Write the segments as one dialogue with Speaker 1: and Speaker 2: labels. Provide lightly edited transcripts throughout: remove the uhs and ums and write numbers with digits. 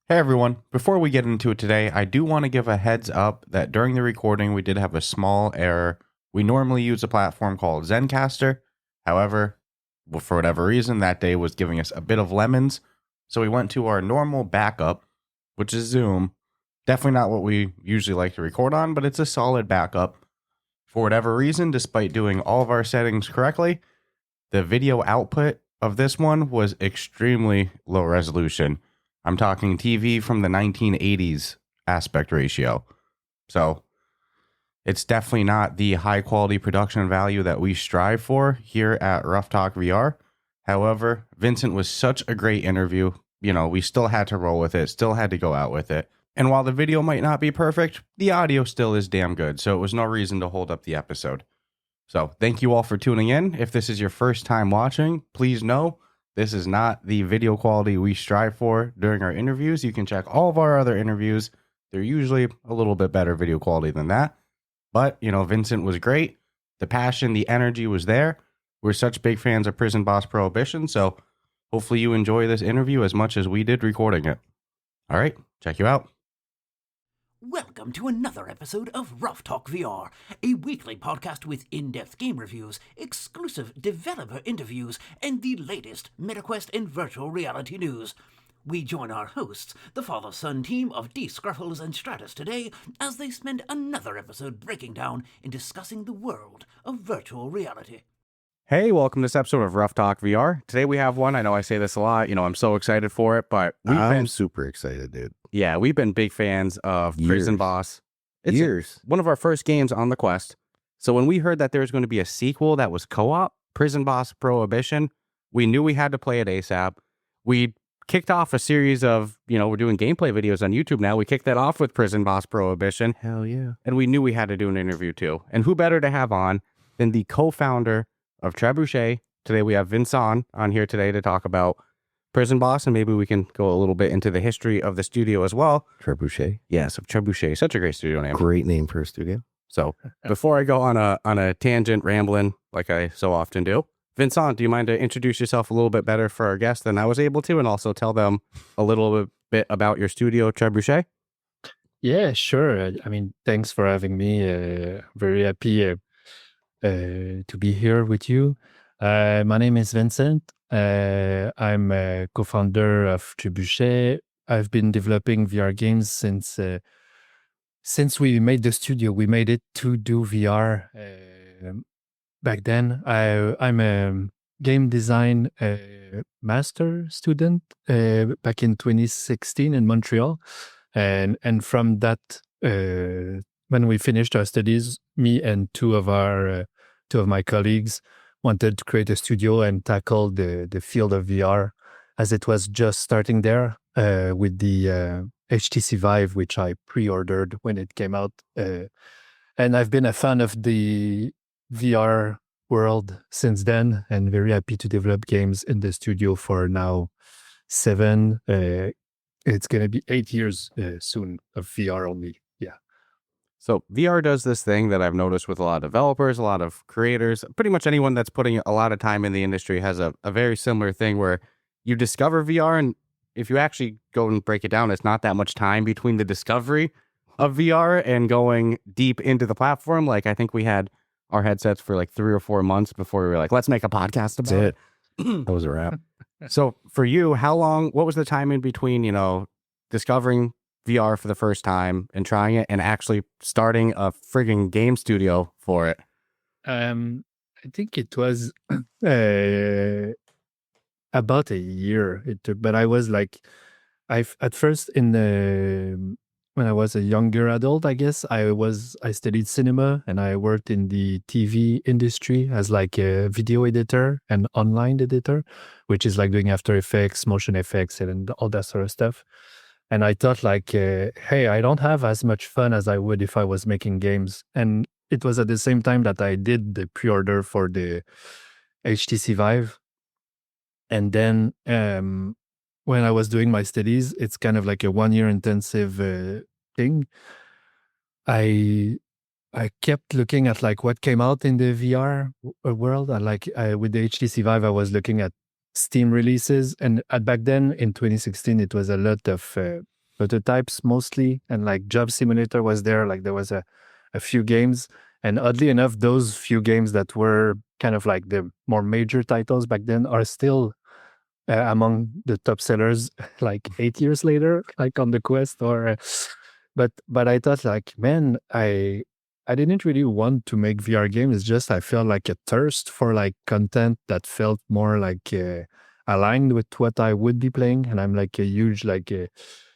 Speaker 1: Hey everyone, before we get into it today, I do want to give a heads up that during the recording we did have a small error. We normally use a platform called Zencaster. However, for whatever reason, that day was giving us a bit of lemons. So we went to our normal backup, which is Zoom. Definitely not what we usually like to record on, but it's a solid backup. For whatever reason, despite doing all of our settings correctly, the video output of this one was extremely low resolution. I'm talking TV from the 1980s aspect ratio. So it's definitely not the high quality production value that we strive for here at Ruff Talk VR. However, Vincent was such a great interview. We still had to roll with it, still had to go out with it. And while the video might not be perfect, the audio still is damn good. So it was no reason to hold up the episode. So thank you all for tuning in. If this is your first time watching, please know this is not the video quality we strive for during our interviews. You can check all of our other interviews. They're usually a little bit better video quality than that. But, Vincent was great. The passion, the energy was there. We're such big fans of Prison Boss Prohibition, so hopefully you enjoy this interview as much as we did recording it. All right, check you out.
Speaker 2: Welcome to another episode of Ruff Talk VR, a weekly podcast with in-depth game reviews, exclusive developer interviews, and the latest MetaQuest and virtual reality news. We join our hosts, the father-son team of D. Scruffles and Stratus today, as they spend another episode breaking down and discussing the world of virtual reality.
Speaker 1: Hey, welcome to this episode of Ruff Talk VR. Today we have one. I know I say this a lot. I'm so excited for it, but
Speaker 3: I'm super excited, dude.
Speaker 1: Yeah, we've been big fans of Prison Boss. It's
Speaker 3: Years.
Speaker 1: one of our first games on the Quest. So when we heard that there was going to be a sequel that was co-op, Prison Boss Prohibition, we knew we had to play it ASAP. We kicked off a series of, we're doing gameplay videos on YouTube now. We kicked that off with Prison Boss Prohibition.
Speaker 3: Hell yeah.
Speaker 1: And we knew we had to do an interview too. And who better to have on than the co-founder of Trebuchet. Today we have Vincent on here today to talk about Prison Boss, and maybe we can go a little bit into the history of the studio as well.
Speaker 3: Trebuchet.
Speaker 1: Yes, of Trebuchet. Such a great studio name.
Speaker 3: Great name for a studio.
Speaker 1: So before I go on a tangent rambling like I so often do, Vincent, do you mind to introduce yourself a little bit better for our guests than I was able to, and also tell them a little bit about your studio, Trebuchet?
Speaker 4: Yeah, sure. Thanks for having me. Very happy to be here with you. My name is Vincent. I'm a co-founder of Trebuchet. I've been developing VR games since we made the studio. We made it to do VR back then. I'm a game design master student back in 2016 in Montreal. And from that, when we finished our studies, me and two of my colleagues wanted to create a studio and tackle the field of VR as it was just starting there with the HTC Vive, which I pre-ordered when it came out. And I've been a fan of the VR world since then, and very happy to develop games in the studio for now 7. It's going to be 8 years soon of VR only. Yeah.
Speaker 1: So VR does this thing that I've noticed with a lot of developers, a lot of creators, pretty much anyone that's putting a lot of time in the industry has a very similar thing where you discover VR, and if you actually go and break it down, it's not that much time between the discovery of VR and going deep into the platform. Like, I think we had our headsets for like 3 or 4 months before we were like, let's make a podcast about it.
Speaker 3: That was a wrap.
Speaker 1: So for you, what was the time in between, discovering VR for the first time and trying it and actually starting a frigging game studio for it?
Speaker 4: I think it was about a year. It took, but I was like, at first when I was a younger adult, I guess I studied cinema and I worked in the TV industry as like a video editor and online editor, which is like doing After Effects, motion effects, and all that sort of stuff. And I thought like, hey, I don't have as much fun as I would if I was making games. And it was at the same time that I did the pre-order for the HTC Vive. And then when I was doing my studies, it's kind of like a 1-year intensive thing. I kept looking at like what came out in the VR world. With the HTC Vive, I was looking at Steam releases, and back then in 2016, it was a lot of prototypes mostly, and like Job Simulator was there. Like there was a few games, and oddly enough, those few games that were kind of like the more major titles back then are still among the top sellers like 8 years later, like on the Quest or but I thought like, man, I didn't really want to make VR games. It's just I felt like a thirst for like content that felt more like aligned with what I would be playing. And I'm like a huge like a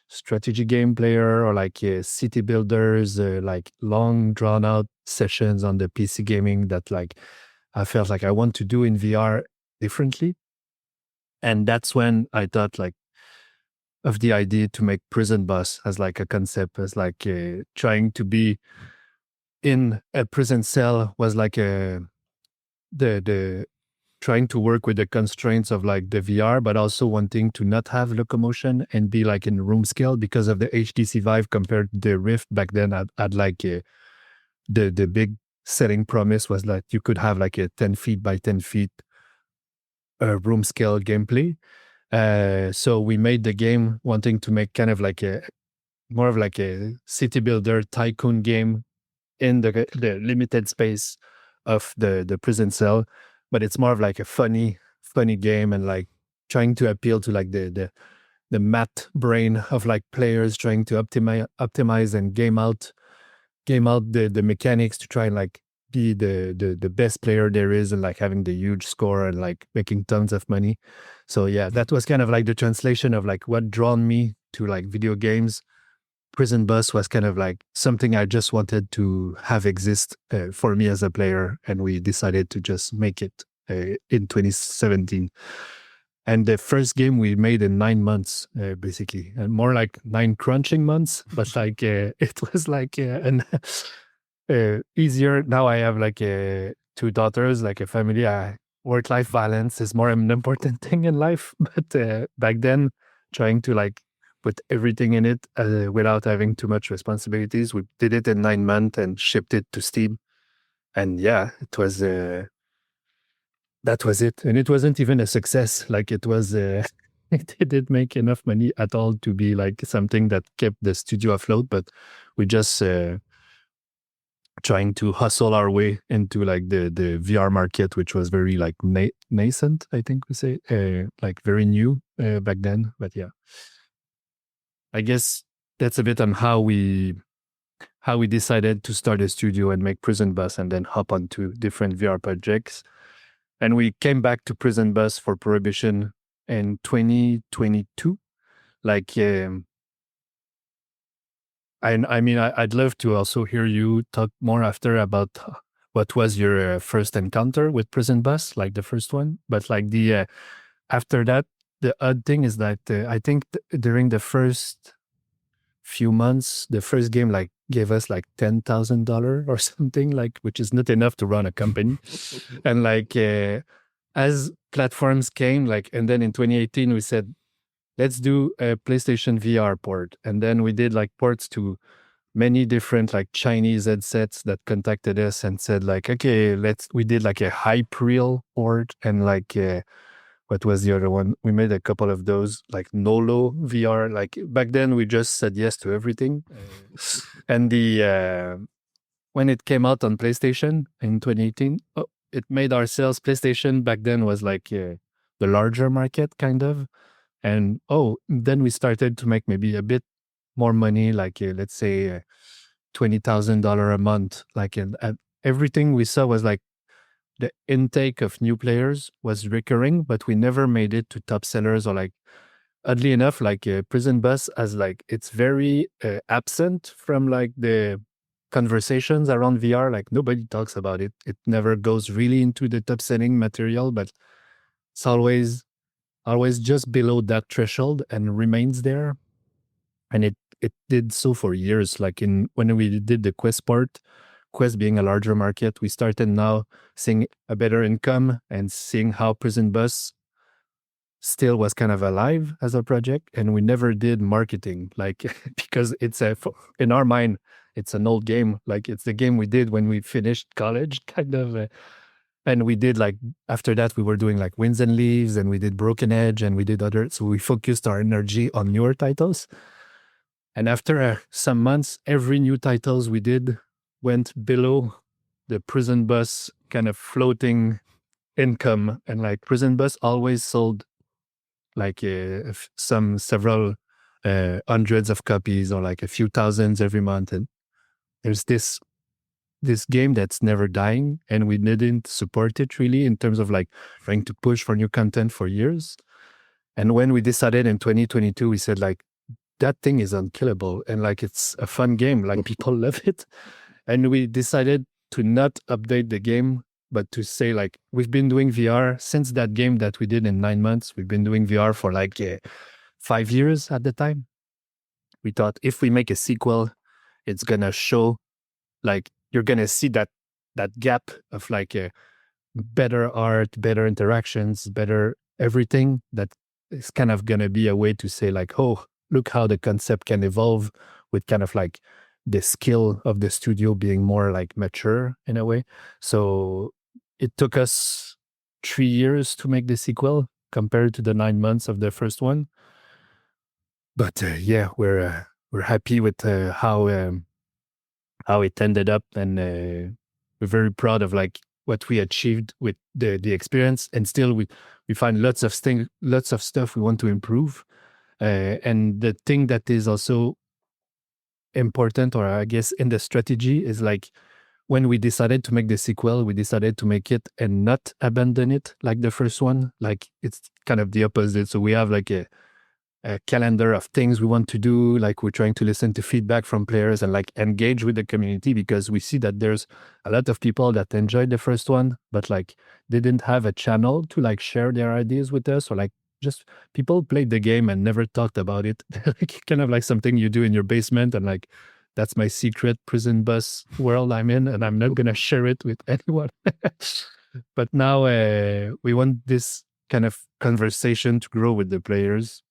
Speaker 4: strategy game player, or like city builders, like long drawn out sessions on the PC gaming that like I felt like I want to do in VR differently. And that's when I thought like of the idea to make Prison Boss as like a concept, as like trying to be in a prison cell was like the trying to work with the constraints of like the VR, but also wanting to not have locomotion and be like in room scale because of the HTC Vive compared to the Rift back then. I'd like the big setting promise was that you could have like a 10 feet by 10 feet room scale gameplay. So we made the game wanting to make kind of like a more of like a city builder tycoon game in the limited space of the prison cell, but it's more of like a funny game, and like trying to appeal to like the math brain of like players trying to optimize and game out the mechanics to try and like be the best player there is, and like having the huge score and like making tons of money. So yeah, that was kind of like the translation of like what drawn me to like video games. Prison Boss was kind of like something I just wanted to have exist for me as a player, and we decided to just make it in 2017. And the first game we made in 9 months, basically, and more like 9 crunching months, but like it was like an easier. Now I have like 2 daughters, like a family. Work-life balance is more an important thing in life, but back then, trying to like put everything in it without having too much responsibilities. We did it in 9 months and shipped it to Steam. And yeah, it was, that was it. And it wasn't even a success. Like it was, it didn't make enough money at all to be like something that kept the studio afloat, but we just trying to hustle our way into like the VR market, which was very like nascent, I think we say, like very new back then. But yeah. I guess that's a bit on how we decided to start a studio and make Prison Boss and then hop onto different VR projects. And we came back to Prison Boss for Prohibition in 2022. Like, I mean, I'd love to also hear you talk more after about what was your first encounter with Prison Boss, like the first one. But like the after that, the odd thing is that I think during the first few months, the first game like gave us like $10,000 or something, like, which is not enough to run a company. And like as platforms came, like, and then in 2018 we said, let's do a PlayStation VR port, and then we did like ports to many different like Chinese headsets that contacted us and said like, okay, we did like a Hyperreal port, and like what was the other one? We made a couple of those, like Nolo VR. Like back then, we just said yes to everything. And when it came out on PlayStation in 2018, it made our sales. PlayStation back then was like the larger market, kind of. And then we started to make maybe a bit more money, like let's say $20,000 a month. Like, and everything we saw was like, the intake of new players was recurring, but we never made it to top sellers, or like, oddly enough, like Prison Boss as like, it's very absent from like the conversations around VR. Like nobody talks about it. It never goes really into the top selling material, but it's always just below that threshold and remains there. And it did so for years. Like when we did the Quest part, Quest being a larger market, we started now seeing a better income and seeing how Prison Boss still was kind of alive as a project. And we never did marketing, like, because it's in our mind, it's an old game. Like it's the game we did when we finished college, kind of. And we did like, after that, we were doing like Winds and Leaves, and we did Broken Edge, and we did other. So we focused our energy on newer titles. And after some months, every new titles we did went below the Prison Boss kind of floating income. And like Prison Boss always sold like several hundreds of copies or like a few thousands every month. And there's this game that's never dying, and we didn't support it really in terms of like trying to push for new content for years. And when we decided in 2022, we said like, that thing is unkillable and like it's a fun game, like people love it. And we decided to not update the game, but to say like, we've been doing VR since that game that we did in 9 months. We've been doing VR for like 5 years at the time. We thought if we make a sequel, it's gonna show like, you're gonna see that gap of like better art, better interactions, better everything. That is kind of gonna be a way to say like, oh, look how the concept can evolve with kind of like the skill of the studio being more like mature in a way. So it took us 3 years to make the sequel compared to the 9 months of the first one. But yeah, we're happy with how it ended up, and we're very proud of like what we achieved with the experience. And still we find lots of stuff we want to improve. And the thing that is also important, or I guess in the strategy, is like when we decided to make the sequel, we decided to make it and not abandon it like the first one. Like it's kind of the opposite. So we have like a calendar of things we want to do. Like we're trying to listen to feedback from players and like engage with the community, because we see that there's a lot of people that enjoyed the first one, but like they didn't have a channel to like share their ideas with us, or like just people played the game and never talked about it. Like kind of like something you do in your basement, and like that's my secret Prison Boss world I'm in, and I'm not gonna share it with anyone. But now we want this kind of conversation to grow with the players,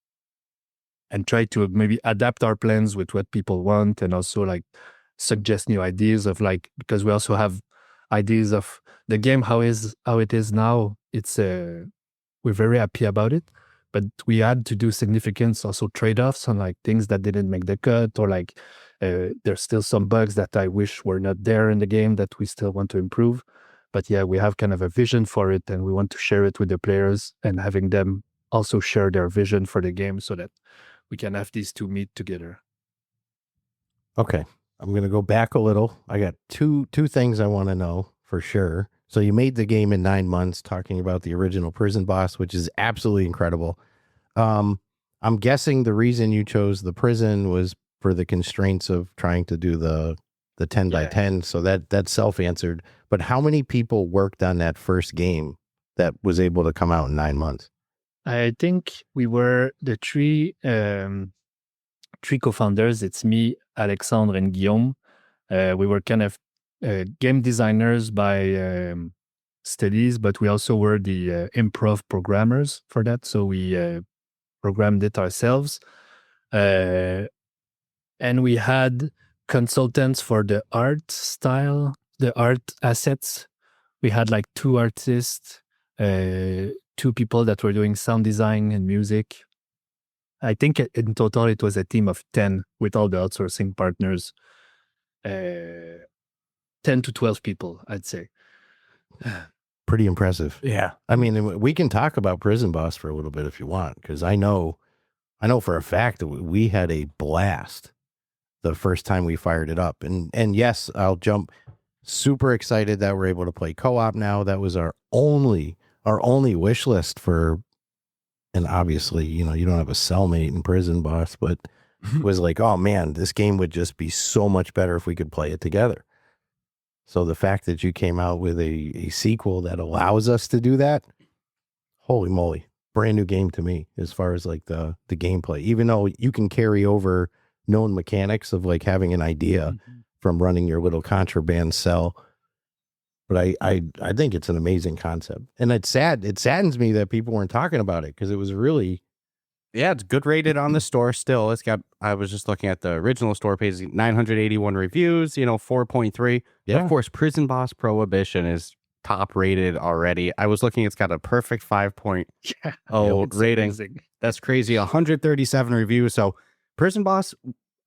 Speaker 4: and try to maybe adapt our plans with what people want, and also like suggest new ideas of like, because we also have ideas of the game, how it is now. It's we're very happy about it, but we had to do significant also trade-offs on like things that didn't make the cut, or like there's still some bugs that I wish were not there in the game that we still want to improve. But yeah, we have kind of a vision for it, and we want to share it with the players, and having them also share their vision for the game, so that we can have these two meet together.
Speaker 3: Okay. I'm going to go back a little. I got two things I want to know for sure. So you made the game in 9 months, talking about the original Prison Boss, which is absolutely incredible. I'm guessing the reason you chose the prison was for the constraints of trying to do the 10 by 10. So that's self-answered. But how many people worked on that first game that was able to come out in 9 months?
Speaker 4: I think we were the three co-founders. It's me, Alexandre, and Guillaume. We were kind of game designers by studies, but we also were the improv programmers for that. So we programmed it ourselves. And we had consultants for the art style, the art assets. We had like 2 artists, 2 people that were doing sound design and music. I think in total it was a team of 10 with all the outsourcing partners. 10 to 12 people, I'd say.
Speaker 3: Pretty impressive.
Speaker 1: Yeah.
Speaker 3: I mean, we can talk about Prison Boss for a little bit if you want, because I know for a fact that we had a blast the first time we fired it up. And yes, I'll jump. Super excited that we're able to play co-op now. That was our only wish list for, and obviously, you don't have a cellmate in Prison Boss, but it was like, oh man, this game would just be so much better if we could play it together. So the fact that you came out with a sequel that allows us to do that, holy moly, brand new game to me as far as like the gameplay, even though you can carry over known mechanics of like having an idea from running your little contraband cell. But I think it's an amazing concept. And it's sad. It saddens me that people weren't talking about it, because it was really...
Speaker 1: Yeah, it's good rated on the store still. It's got, I was just looking at the original store page, 981 reviews, 4.3.
Speaker 3: Yeah.
Speaker 1: Of course, Prison Boss Prohibition is top rated already. I was looking, it's got a perfect 5.0 rating.
Speaker 4: Amazing.
Speaker 1: That's crazy. 137 reviews. So Prison Boss,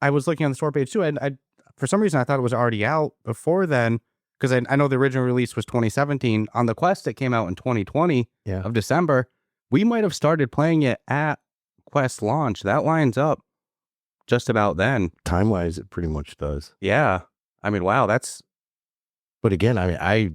Speaker 1: I was looking on the store page too, and I for some reason I thought it was already out before then, because I know the original release was 2017. On the Quest, it came out in 2020 of December. We might have started playing it at Quest launch. That lines up just about then.
Speaker 3: Time-wise, it pretty much does.
Speaker 1: Yeah. I mean, wow, that's...
Speaker 3: But again, I mean, I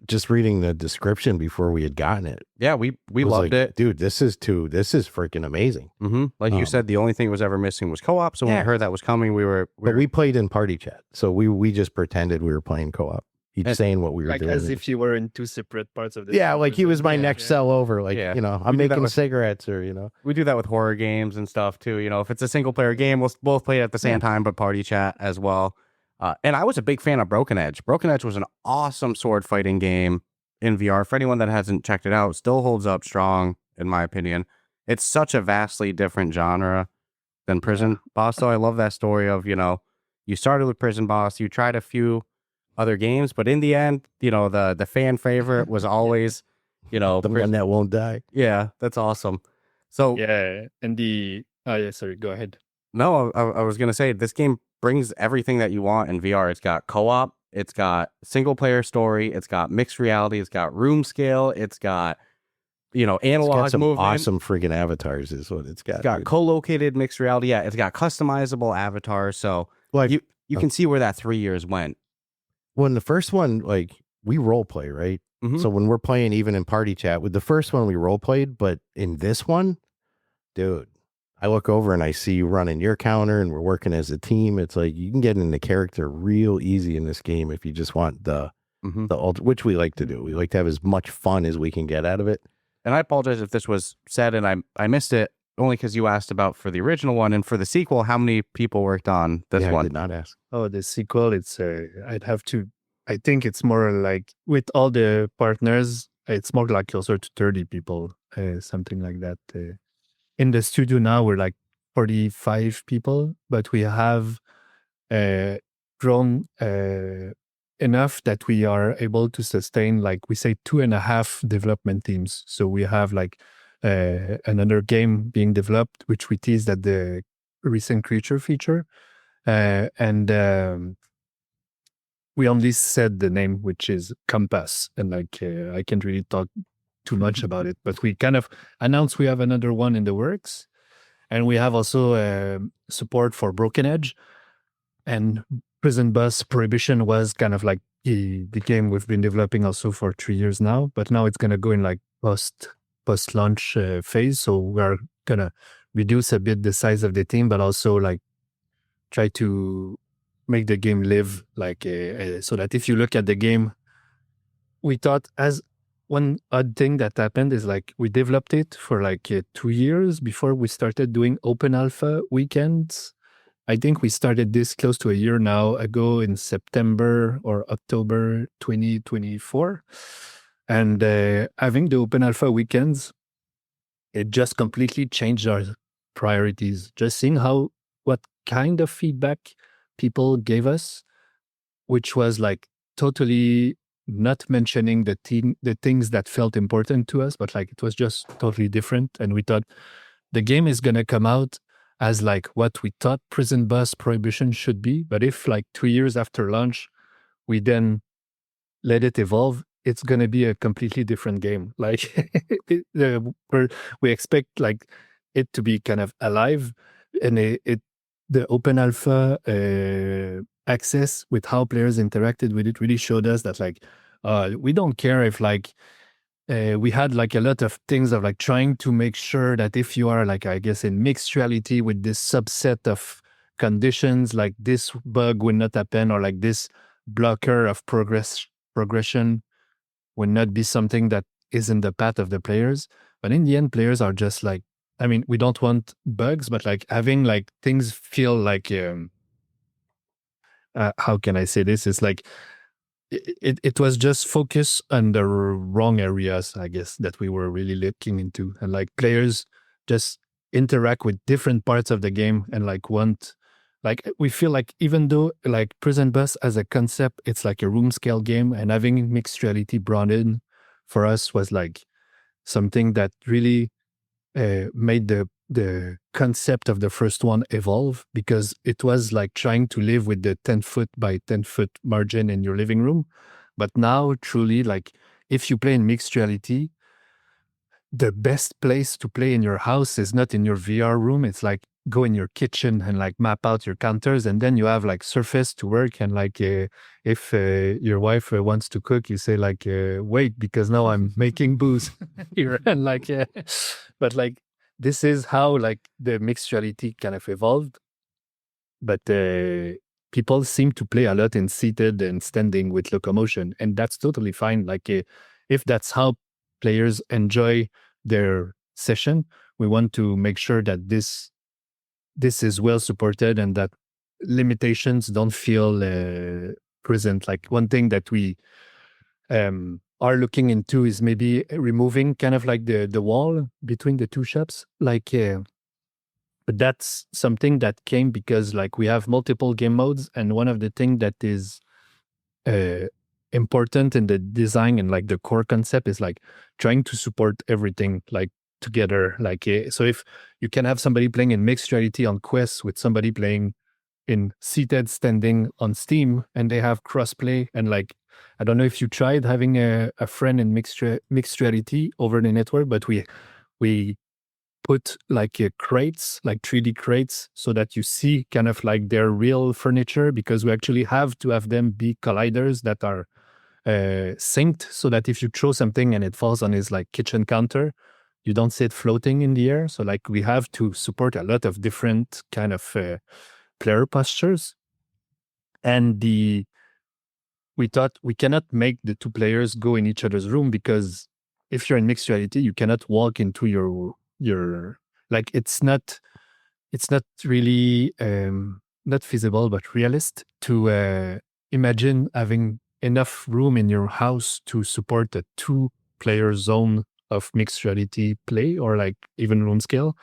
Speaker 3: just reading the description before we had gotten it.
Speaker 1: Yeah, we loved it.
Speaker 3: Dude, this is freaking amazing.
Speaker 1: Mm-hmm. Like you said, the only thing was ever missing was co-op. So when we heard that was coming, but
Speaker 3: we played in party chat. So we just pretended we were playing co-op. Each saying what we were doing.
Speaker 4: As if you were in two separate parts of the
Speaker 3: Yeah, like he was my next cell over. Like, I'm making cigarettes or,
Speaker 1: We do that with horror games and stuff too. If it's a single player game, we'll both play it at the same time, but party chat as well. And I was a big fan of Broken Edge. Broken Edge was an awesome sword fighting game in VR. For anyone that hasn't checked it out, still holds up strong, in my opinion. It's such a vastly different genre than Prison Boss, though. I love that story of, you started with Prison Boss, you tried a few other games, but in the end, the fan favorite was always,
Speaker 3: the one that won't die.
Speaker 1: Yeah, that's awesome. So
Speaker 4: and sorry, go ahead.
Speaker 1: No, I was gonna say this game brings everything that you want in VR. It's got co-op, it's got single player story, it's got mixed reality, it's got room scale, it's got analog
Speaker 3: it's got some
Speaker 1: movement.
Speaker 3: Awesome friggin' avatars is what it's got.
Speaker 1: It's got co-located mixed reality. Yeah, it's got customizable avatars. So
Speaker 3: like
Speaker 1: you can see where that 3 years went.
Speaker 3: Well, in the first one, like we role play, right?
Speaker 1: Mm-hmm.
Speaker 3: So when we're playing, even in party chat, with the first one we role played, but in this one, dude, I look over and I see you running your counter and we're working as a team. It's like you can get into character real easy in this game if you just want the which we like to do. We like to have as much fun as we can get out of it.
Speaker 1: And I apologize if this was said and I missed it, only because you asked about for the original one and for the sequel, how many people worked on this one?
Speaker 3: I did not ask.
Speaker 4: Oh, the sequel, I think it's more like with all the partners, it's more like closer to 30 people, something like that. In the studio now, we're like 45 people, but we have grown enough that we are able to sustain, like we say, 2.5 development teams. So we have like another game being developed, which we teased at the recent Creature feature. And we only said the name, which is Compass. And like, I can't really talk too much about it, but we kind of announced we have another one in the works. And we have also support for Broken Edge. And Prison Boss Prohibition was kind of like the game we've been developing also for 3 years now. But now it's going to go in like post-launch phase. So we're going to reduce a bit the size of the team, but also like try to make the game live like so that if you look at the game, we thought as one odd thing that happened is like we developed it for like 2 years before we started doing open alpha weekends. I think we started this close to a year now ago in September or October 2024. And having the open alpha weekends, it just completely changed our priorities. Just seeing what kind of feedback people gave us, which was like totally not mentioning the things that felt important to us, but like it was just totally different. And we thought the game is going to come out as like what we thought Prison Boss Prohibition should be. But if like 2 years after launch, we then let it evolve, it's going to be a completely different game. Like we expect like it to be kind of alive, and the open alpha access with how players interacted with it really showed us that like we don't care if like we had like a lot of things of like trying to make sure that if you are like, I guess, in mixed reality with this subset of conditions, like this bug will not happen, or like this blocker of progression will not be something that is in the path of the players. But in the end, players are just like, I mean, we don't want bugs, but like having like things feel like, how can I say this? It's like, it was just focused on the wrong areas, I guess, that we were really looking into. And like players just interact with different parts of the game and like we feel like even though like Prison Boss as a concept, it's like a room scale game, and having mixed reality brought in for us was like something that really made the the concept of the first one evolve, because it was like trying to live with the 10-foot by 10-foot margin in your living room. But now, truly, like if you play in mixed reality, the best place to play in your house is not in your VR room. It's like go in your kitchen and like map out your counters, and then you have like surface to work. And like if your wife wants to cook, you say like, wait, because now I'm making booze here. And like, but like this is how like the mixed reality kind of evolved. But people seem to play a lot in seated and standing with locomotion, and that's totally fine. Like if that's how players enjoy their session, we want to make sure that this is well supported and that limitations don't feel present. Like one thing that we are looking into is maybe removing kind of like the wall between the two shops. Like, but that's something that came because like we have multiple game modes, and one of the things that is important in the design and like the core concept is like trying to support everything like together. Like so if you can have somebody playing in mixed reality on Quest with somebody playing in seated standing on Steam, and they have crossplay, and like I don't know if you tried having a friend in mixed reality over the network, but we put like crates, like 3D crates, so that you see kind of like their real furniture, because we actually have to have them be colliders that are synced, so that if you throw something and it falls on his like kitchen counter, you don't see it floating in the air. So like we have to support a lot of different kind of player postures. And we thought we cannot make the two players go in each other's room, because if you're in mixed reality, you cannot walk into your like it's not really not feasible but realist to imagine having enough room in your house to support a 2-player zone of mixed reality play, or like even room scale.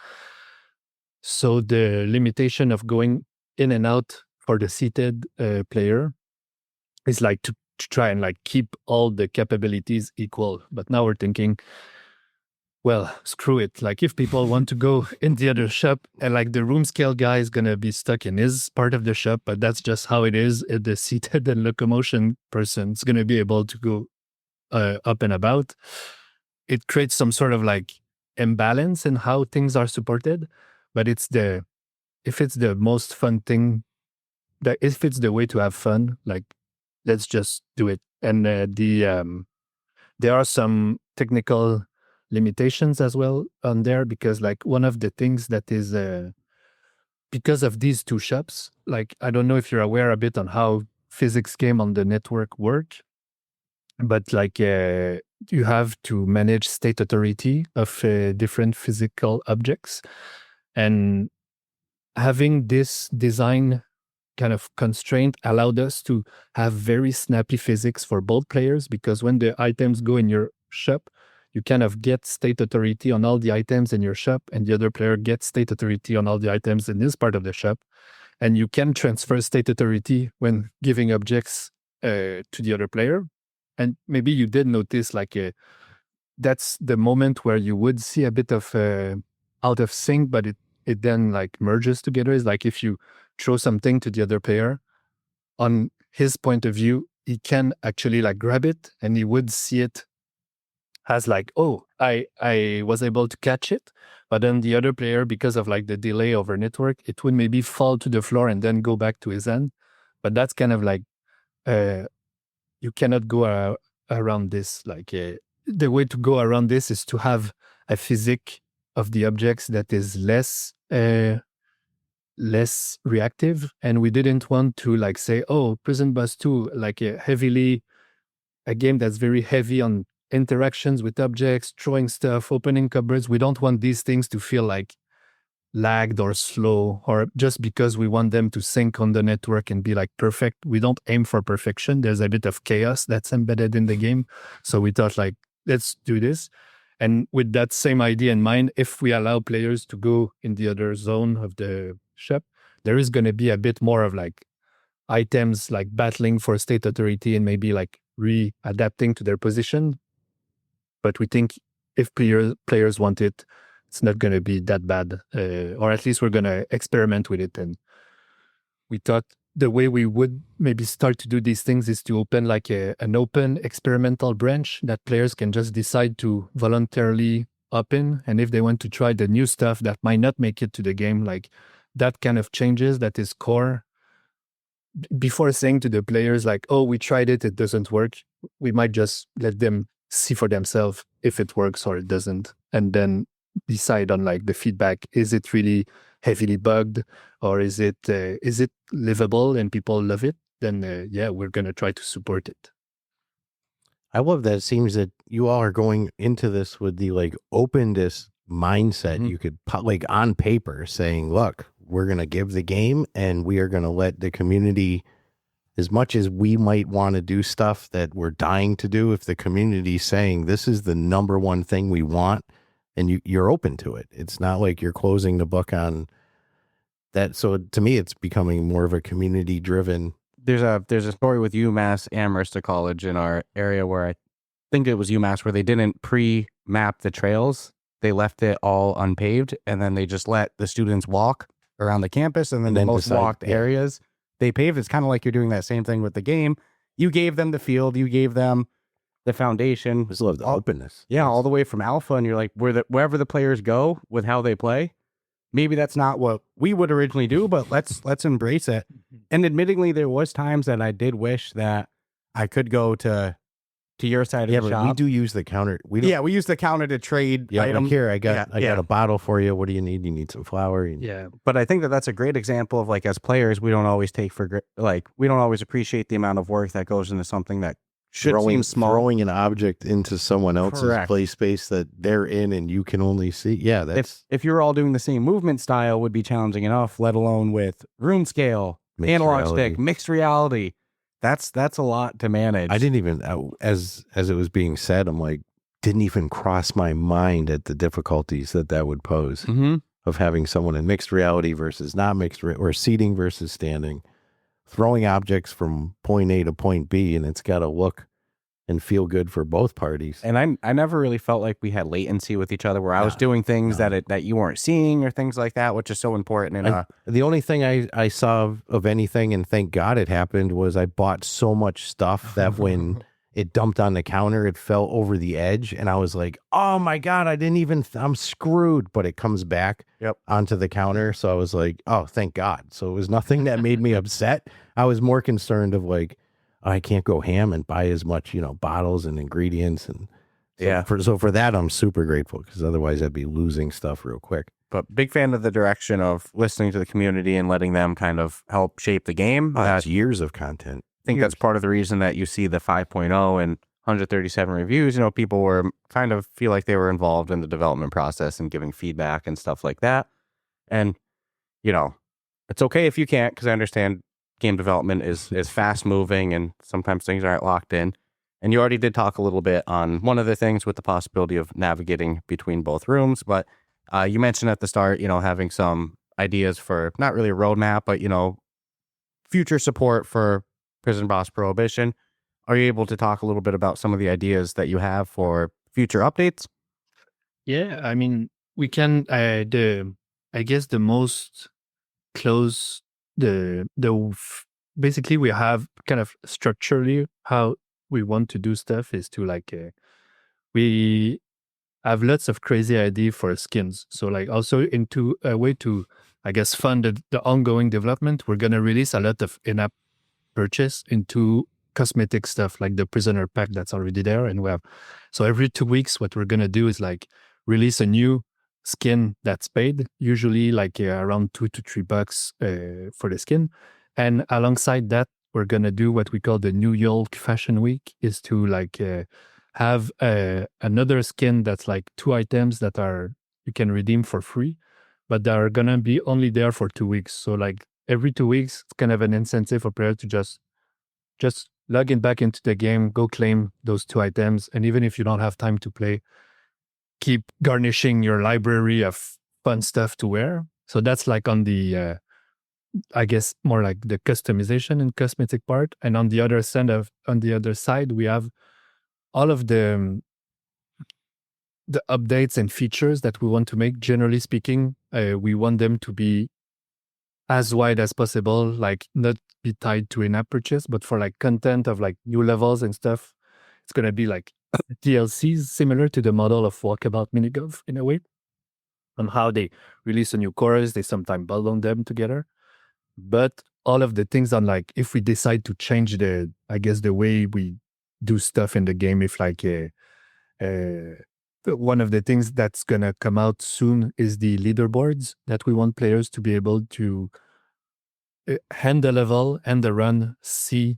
Speaker 4: So the limitation of going in and out for the seated player is like to try and like keep all the capabilities equal. But now we're thinking, well, screw it. Like if people want to go in the other shop, and like the room scale guy is going to be stuck in his part of the shop, but that's just how it is. The seated and locomotion person is going to be able to go up and about. It creates some sort of like imbalance in how things are supported, but if it's the most fun thing, that if it's the way to have fun, like let's just do it. And there are some technical limitations as well on there, because like one of the things that is because of these two shops, like I don't know if you're aware a bit on how physics game on the network work, but like you have to manage state authority of different physical objects, and having this design kind of constraint allowed us to have very snappy physics for both players, because when the items go in your shop, you kind of get state authority on all the items in your shop, and the other player gets state authority on all the items in his part of the shop. And you can transfer state authority when giving objects to the other player. And maybe you did notice like that's the moment where you would see a bit of out of sync, but it then like merges together. Is like if you throw something to the other player, on his point of view, he can actually like grab it, and he would see it as like, oh, I was able to catch it. But then the other player, because of like the delay over network, it would maybe fall to the floor and then go back to his hand. But that's kind of like, you cannot go around this. Like the way to go around this is to have a physics of the objects that is less reactive. And we didn't want to like say, oh, Prison Boss 2, like a game that's very heavy on interactions with objects, throwing stuff, opening cupboards. We don't want these things to feel like lagged or slow, or just because we want them to sync on the network and be like perfect. We don't aim for perfection. There's a bit of chaos that's embedded in the game. So we thought like, let's do this. And with that same idea in mind, if we allow players to go in the other zone of the shop, there is going to be a bit more of like items like battling for state authority and maybe like re-adapting to their position. But we think if players want it, it's not going to be that bad, or at least we're going to experiment with it. And we thought the way we would maybe start to do these things is to open like an open experimental branch that players can just decide to voluntarily open. And if they want to try the new stuff that might not make it to the game, like that kind of changes that is core, before saying to the players like, oh, we tried it, it doesn't work, we might just let them see for themselves if it works or it doesn't, and then decide on like the feedback. Is it really heavily bugged, or is it livable and people love it? Then yeah, we're gonna try to support it.
Speaker 3: I love that it seems that you all are going into this with the like openness mindset. You could put like on paper saying, look, we're going to give the game and we are going to let the community, as much as we might want to do stuff that we're dying to do, if the community's saying this is the number one thing we want, and you're open to it. It's not like you're closing the book on that. So to me, it's becoming more of a community driven.
Speaker 1: There's a story with UMass Amherst College in our area where I think it was UMass where they didn't pre-map the trails. They left it all unpaved, and then they just let the students walk around the campus, and then the most walked areas they paved. It's kind of like you're doing that same thing with the game. You gave them the field, you gave them the foundation.
Speaker 3: I just love the openness.
Speaker 1: Yeah, all the way from alpha, and you're like, wherever the players go with how they play, maybe that's not what we would originally do, but let's embrace it. And admittingly, there was times that I did wish that I could go to your side of the shop.
Speaker 3: We do use the counter. We
Speaker 1: use the counter to trade items.
Speaker 3: Like here, I got a bottle for you. What do you need? You need some flour.
Speaker 1: Yeah, but I think that's a great example of like, as players, we don't always we don't always appreciate the amount of work that goes into something that should seem small.
Speaker 3: Throwing an object into someone else's play space that they're in and you can only see. Yeah, that's
Speaker 1: if you're all doing the same movement style would be challenging enough, let alone with room scale, analog stick, mixed reality. That's a lot to manage.
Speaker 3: I didn't even, as it was being said, I'm like, didn't even cross my mind at the difficulties that would pose of having someone in mixed reality versus not mixed, or seating versus standing, throwing objects from point A to point B, and it's got to look and feel good for both parties.
Speaker 1: And I never really felt like we had latency with each other where I was doing things that you weren't seeing or things like that, which is so important. And
Speaker 3: the only thing I saw of anything, and thank God it happened, was I bought so much stuff that when it dumped on the counter, it fell over the edge. And I was like, oh my God, I'm screwed. But it comes back onto the counter. So I was like, oh, thank God. So it was nothing that made me upset. I was more concerned of like, I can't go ham and buy as much, bottles and ingredients. And so for that, I'm super grateful, because otherwise I'd be losing stuff real quick.
Speaker 1: But big fan of the direction of listening to the community and letting them kind of help shape the game.
Speaker 3: That's years of content.
Speaker 1: I think that's part of the reason that you see the 5.0 and 137 reviews. People were kind of feel like they were involved in the development process and giving feedback and stuff like that. And, it's okay if you can't, because I understand game development is fast moving and sometimes things aren't locked in. And you already did talk a little bit on one of the things with the possibility of navigating between both rooms. But you mentioned at the start, having some ideas for not really a roadmap, but, future support for Prison Boss Prohibition. Are you able to talk a little bit about some of the ideas that you have for future updates?
Speaker 4: Yeah, I mean, we can, I guess the most close, basically we have kind of structurally how we want to do stuff is to like, we have lots of crazy ideas for skins. So like also into a way to, I guess, fund the ongoing development, we're going to release a lot of in-app purchase into cosmetic stuff like the prisoner pack that's already there. And so every 2 weeks, what we're going to do is like release a new skin that's paid, usually like around $2 to $3 for the skin. And alongside that, we're going to do what we call the New Yolk Fashion Week, is to like have another skin that's like 2 items that you can redeem for free, but that are going to be only there for 2 weeks. So like every 2 weeks, it's kind of an incentive for players to just log in back into the game, go claim those 2 items. And even if you don't have time to play, keep garnishing your library of fun stuff to wear. So that's like on the, I guess, more like the customization and cosmetic part. And on the other side, we have all of the the updates and features that we want to make, generally speaking, we want them to be as wide as possible, like not be tied to in-app purchase, but for like content of like new levels and stuff, it's going to be like DLCs, similar to the model of Walkabout Minigolf in a way, on how they release a new chorus, they sometimes bundle them together. But all of the things on like, if we decide to change the way we do stuff in the game, if like one of the things that's going to come out soon is the leaderboards that we want players to be able to hand the level and the run, see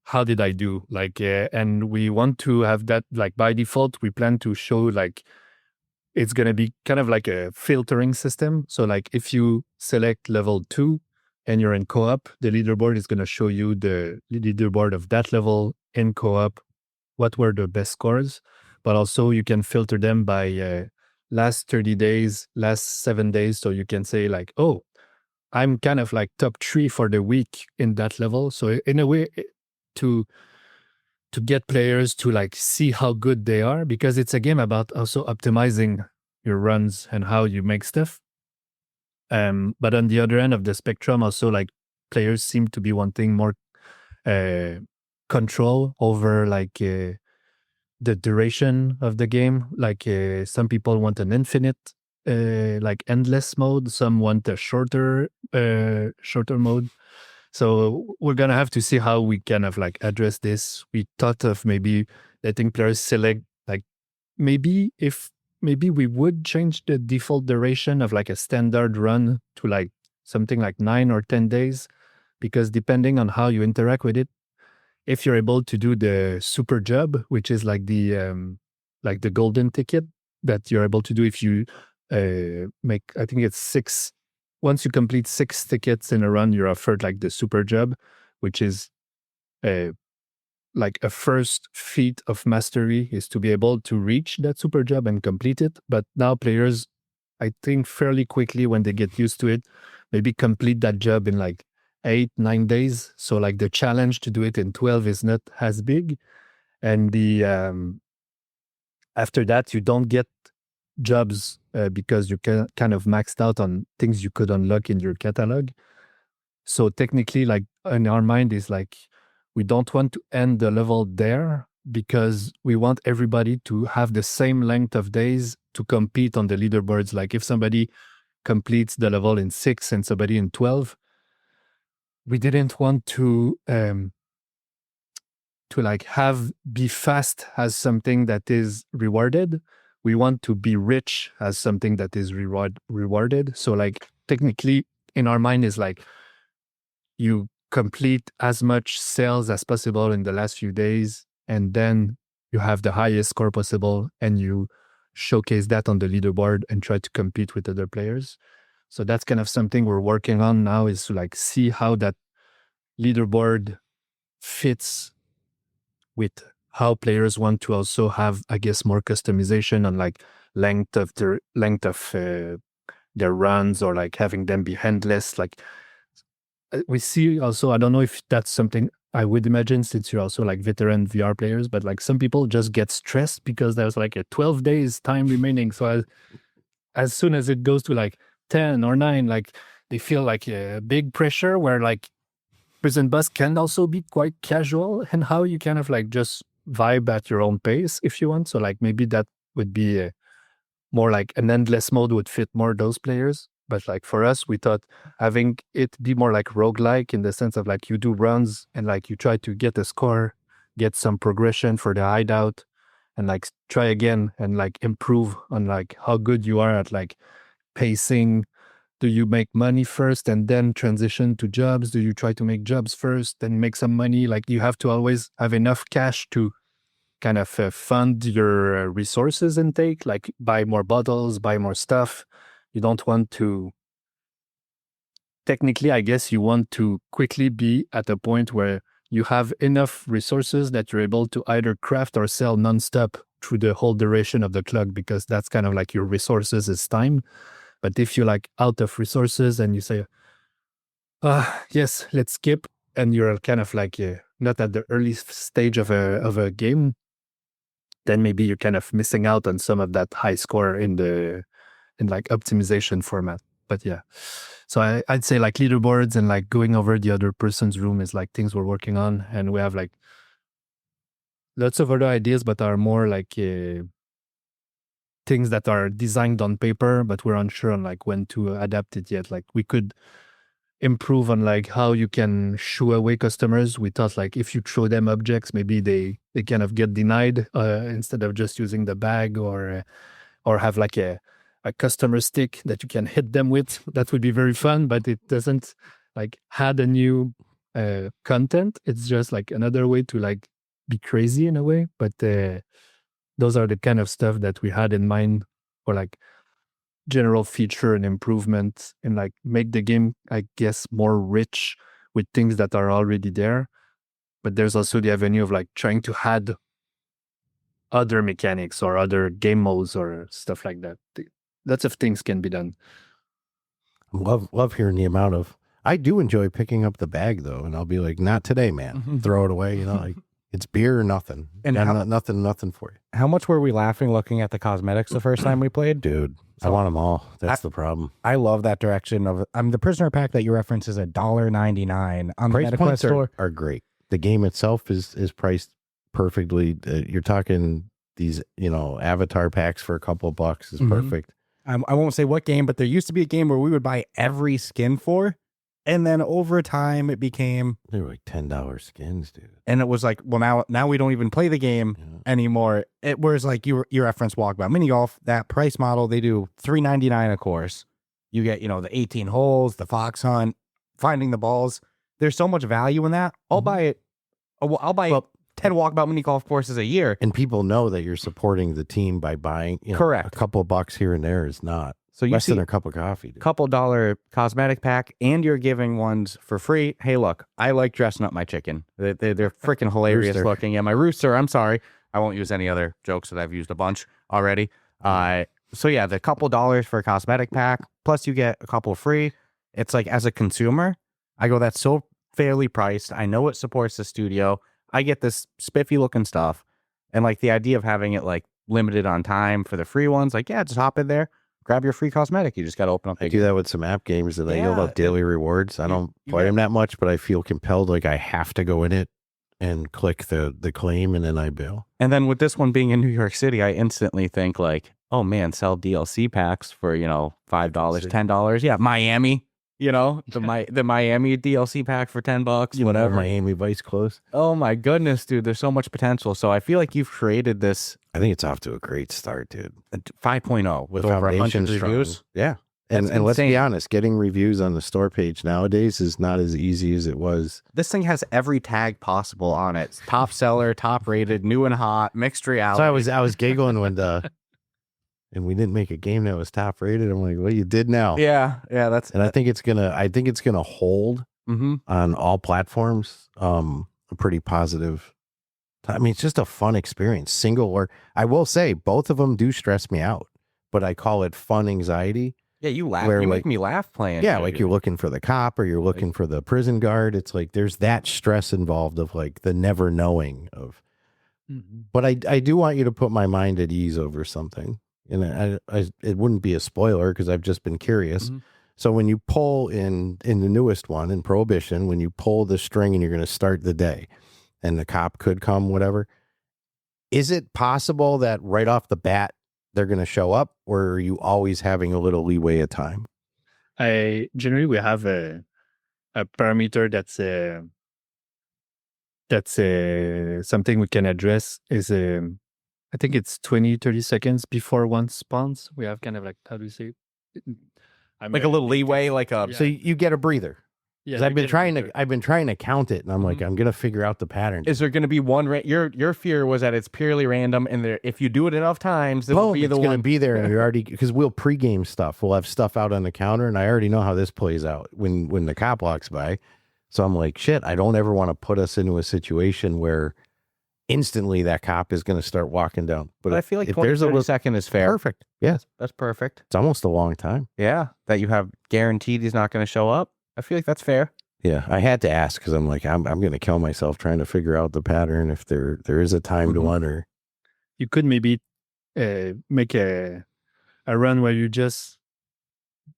Speaker 4: how did I do, like, and we want to have that, like, by default, we plan to show, like, it's going to be kind of like a filtering system. So like if you select level 2 and you're in co-op, the leaderboard is going to show you the leaderboard of that level in co-op, what were the best scores, but also you can filter them by last 30 days, last 7 days. So you can say like, oh, I'm kind of like top 3 for the week in that level. So in a way, to get players to like see how good they are, because it's a game about also optimizing your runs and how you make stuff. But on the other end of the spectrum, also like players seem to be wanting more control over like the duration of the game. Like some people want an infinite, like endless mode. Some want a shorter mode. So we're gonna have to see how we kind of like address this. We thought of maybe letting players select, like maybe we would change the default duration of like a standard run to like something like 9 or 10 days, because depending on how you interact with it, if you're able to do the super job, which is like the golden ticket that you're able to do if you make, I think it's 6. Once you complete 6 tickets in a run, you're offered like the super job, which is like a first feat of mastery is to be able to reach that super job and complete it. But now players, I think fairly quickly when they get used to it, maybe complete that job in like 8-9 days. So like the challenge to do it in 12 is not as big. And the after that, you don't get jobs because you kind of maxed out on things you could unlock in your catalog. So technically, like in our mind is like, we don't want to end the level there because we want everybody to have the same length of days to compete on the leaderboards. Like if somebody completes the level in 6 and somebody in 12, we didn't want to like be fast as something that is rewarded. We want to be rich as something that is rewarded. So like technically in our mind is like you complete as much sales as possible in the last few days, and then you have the highest score possible and you showcase that on the leaderboard and try to compete with other players. So that's kind of something we're working on now, is to like see how that leaderboard fits with how players want to also have, I guess, more customization on like length of their runs, or like having them be endless. Like we see also, I don't know if that's something I would imagine since you're also like veteran VR players, but like some people just get stressed because there's like a 12 days time remaining. So as soon as it goes to like 10 or 9, like they feel like a big pressure, where like Prison Boss can also be quite casual and how you kind of like just vibe at your own pace if you want. So like maybe that would be more like an endless mode would fit more those players. But like for us, we thought having it be more like roguelike, in the sense of like you do runs and like you try to get a score, get some progression for the hideout, and like try again and like improve on like how good you are at like pacing. Do you make money first and then transition to jobs? Do you try to make jobs first, then make some money? Like you have to always have enough cash to kind of fund your resources intake, like buy more bottles, buy more stuff. You don't want to, technically, I guess you want to quickly be at a point where you have enough resources that you're able to either craft or sell nonstop through the whole duration of the clock, because that's kind of like your resources is time. But if you're like out of resources and you say, yes, let's skip, and you're kind of like not at the early stage of a game, then maybe you're kind of missing out on some of that high score in like optimization format. But yeah, so I'd say like leaderboards and like going over the other person's room is like things we're working on, and we have like lots of other ideas, but are more like things that are designed on paper, but we're unsure on like when to adapt it yet. Like we could improve on like how you can shoo away customers. We thought like if you throw them objects, maybe they kind of get denied instead of just using the bag, or have like a customer stick that you can hit them with. That would be very fun, but it doesn't like add a new content. It's just like another way to like be crazy in a way. But those are the kind of stuff that we had in mind for like general feature and improvement, and like make the game, I guess, more rich with things that are already there. But there's also the avenue of like trying to add other mechanics or other game modes or stuff like that. Lots of things can be done.
Speaker 3: Love hearing the amount of. I do enjoy picking up the bag though, and I'll be like, not today, man. Throw it away. You know, like it's beer or nothing,
Speaker 5: And
Speaker 3: nothing for you.
Speaker 5: How much were we laughing looking at the cosmetics the first time we played?
Speaker 3: Dude, I want them all. That's the problem.
Speaker 5: I love that direction of the prisoner pack that you reference is $1.99 on the
Speaker 3: Price
Speaker 5: MetaQuest
Speaker 3: points
Speaker 5: store.
Speaker 3: are great. The game itself is priced perfectly. You're talking these, avatar packs for a couple of bucks is perfect.
Speaker 5: I won't say what game, but there used to be a game where we would buy every skin for, and then over time it became,
Speaker 3: They were like $10 skins, dude.
Speaker 5: and it was like, well, now we don't even play the game anymore. Whereas like you referenced Walkabout Mini Golf, that price model, they do $3.99 a course. You get, the 18 holes, the fox hunt, finding the balls. There's so much value in that. I'll buy it. I'll buy 10 Walkabout Mini Golf courses a year.
Speaker 3: And people know that you're supporting the team by buying,
Speaker 5: Correct.
Speaker 3: a couple of bucks here and there is not.
Speaker 5: So you
Speaker 3: Less
Speaker 5: see
Speaker 3: than a cup of coffee, dude.
Speaker 5: couple dollar cosmetic pack, and you're giving ones for free. Hey, look, I like dressing up my chicken. They're freaking hilarious
Speaker 3: Rooster.
Speaker 5: looking. Yeah, my rooster. I'm sorry. I won't use any other jokes that I've used a bunch already. So yeah, the couple dollars for a cosmetic pack, plus you get a couple free. It's like, as a consumer, I go, that's so fairly priced. I know it supports the studio. I get this spiffy looking stuff, and like the idea of having it like limited on time for the free ones, like, yeah, just hop in there. Grab your free cosmetic. You just got to open up the
Speaker 3: I do that with some app games that I yield
Speaker 5: Yeah,
Speaker 3: out daily rewards. I don't play them that much, but I feel compelled, like I have to go in it and click the claim, and then I bill.
Speaker 5: And then with this one being in New York City, I instantly think like, oh man, sell DLC packs for, $5, $10. Yeah, Miami, the Miami DLC pack for $10, whatever.
Speaker 3: Miami Vice close.
Speaker 5: Oh my goodness, dude, there's so much potential. So I feel like you've created this
Speaker 3: I think it's off to a great start, dude.
Speaker 5: 5.0 with
Speaker 3: The
Speaker 5: over 100
Speaker 3: foundation's strong.
Speaker 5: reviews.
Speaker 3: Yeah.
Speaker 5: That's
Speaker 3: And let's be
Speaker 5: insane.
Speaker 3: honest, getting reviews on the store page nowadays is not as easy as it was.
Speaker 5: This thing has every tag possible on it. Top seller, top rated, new and hot, mixed reality.
Speaker 3: So I was giggling when and we didn't make a game that was top rated. I'm like, well, you did now.
Speaker 5: Yeah, that's
Speaker 3: And I think it's gonna hold on all platforms. A pretty positive. I mean, it's just a fun experience. Single, or I will say both of them do stress me out, but I call it fun anxiety.
Speaker 5: Yeah, you laugh.
Speaker 3: Where,
Speaker 5: You
Speaker 3: like-
Speaker 5: make me laugh playing.
Speaker 3: Yeah, like you're looking for the cop or you're looking for the prison guard. It's like there's that stress involved of like the never knowing of. But I do want you to put my mind at ease over something, and it wouldn't be a spoiler because I've just been curious. So when you pull in the newest one, in Prohibition, when you pull the string and you're going to start the day, and the cop could come, whatever, is it possible that right off the bat they're going to show up, or are you always having a little leeway of time?
Speaker 4: Generally we have a parameter that's something we can address is I think it's 20-30 seconds before one spawns. We have kind of like, how do you say it?
Speaker 5: like a little leeway, like a.
Speaker 4: Yeah.
Speaker 3: So you get a breather.
Speaker 4: Yeah,
Speaker 3: 'Cause I've been
Speaker 4: we
Speaker 3: trying to count it, and I'm like, I'm gonna figure out the pattern.
Speaker 5: Is there going to be one? Your fear was that it's purely random, and if you do it enough times, it will
Speaker 3: Boom,
Speaker 5: be
Speaker 3: it's
Speaker 5: the
Speaker 3: gonna
Speaker 5: one.
Speaker 3: be there, and you're already because we'll pregame stuff. We'll have stuff out on the counter, and I already know how this plays out when the cop walks by. So I'm like, shit, I don't ever want to put us into a situation where instantly that cop is going to start walking down.
Speaker 5: But I feel like
Speaker 3: if
Speaker 5: 20,
Speaker 3: there's a
Speaker 5: 30
Speaker 3: little
Speaker 5: second is fair.
Speaker 3: perfect, yes,
Speaker 5: That's perfect.
Speaker 3: it's almost a long time.
Speaker 5: Yeah, that you have guaranteed he's not going to show up. I feel like that's fair.
Speaker 3: Yeah, I had to ask because I'm like, I'm going to kill myself trying to figure out the pattern if there is a timed one or.
Speaker 4: you could maybe make a run where you just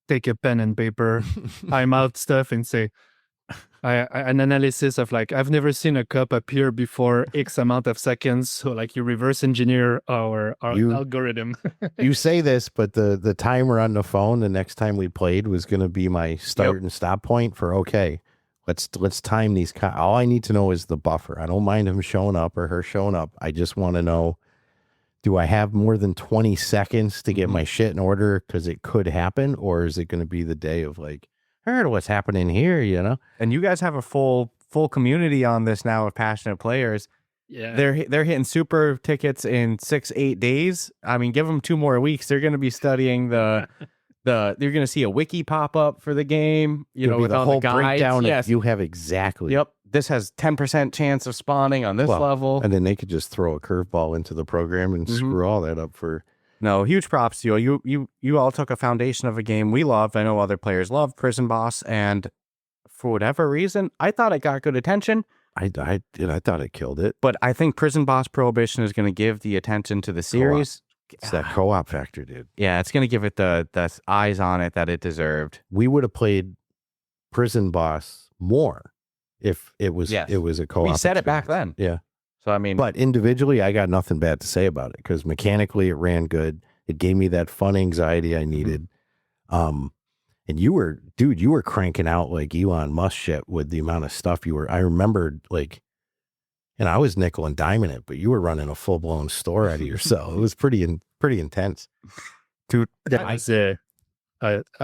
Speaker 4: take a pen and paper, time out stuff, and say, an analysis of like, I've never seen a cup appear before X amount of seconds. So like you reverse engineer our algorithm.
Speaker 3: You say this, but the timer on the phone the next time we played was going to be my start and stop point for, okay, let's time these. All I need to know is the buffer. I don't mind him showing up or her showing up. I just want to know, do I have more than 20 seconds to get my shit in order? Because it could happen. Or is it going to be the day of like, heard what's happening here, you know?
Speaker 5: And you guys have a full community on this now of passionate players.
Speaker 4: Yeah,
Speaker 5: They're hitting super tickets in 6-8 days. I mean, give them 2 more weeks. They're going to be studying you're going to see a wiki pop up for the game,
Speaker 3: It'll be
Speaker 5: with
Speaker 3: the
Speaker 5: all
Speaker 3: whole
Speaker 5: the guides.
Speaker 3: breakdown.
Speaker 5: Yes.
Speaker 3: You have exactly.
Speaker 5: Yep. This has 10% chance of spawning on this level.
Speaker 3: And then they could just throw a curveball into the program and screw all that up for.
Speaker 5: No, huge props to you. You all took a foundation of a game we love. I know other players love Prison Boss, and for whatever reason, I thought it got good attention.
Speaker 3: I thought it killed it.
Speaker 5: But I think Prison Boss Prohibition is going to give the attention to the series.
Speaker 3: It's that co-op factor, dude.
Speaker 5: Yeah, it's going to give it the eyes on it that it deserved.
Speaker 3: We would have played Prison Boss more if it was a co-op.
Speaker 5: We said it back
Speaker 3: experience.
Speaker 5: then.
Speaker 3: Yeah.
Speaker 5: So, I mean,
Speaker 3: But individually, I got nothing bad to say about it because mechanically it ran good. It gave me that fun anxiety I needed. And you were cranking out like Elon Musk shit with the amount of stuff I remembered like, and I was nickel and diming it, but you were running a full blown store out of yourself. It was pretty intense.
Speaker 5: dude,
Speaker 4: I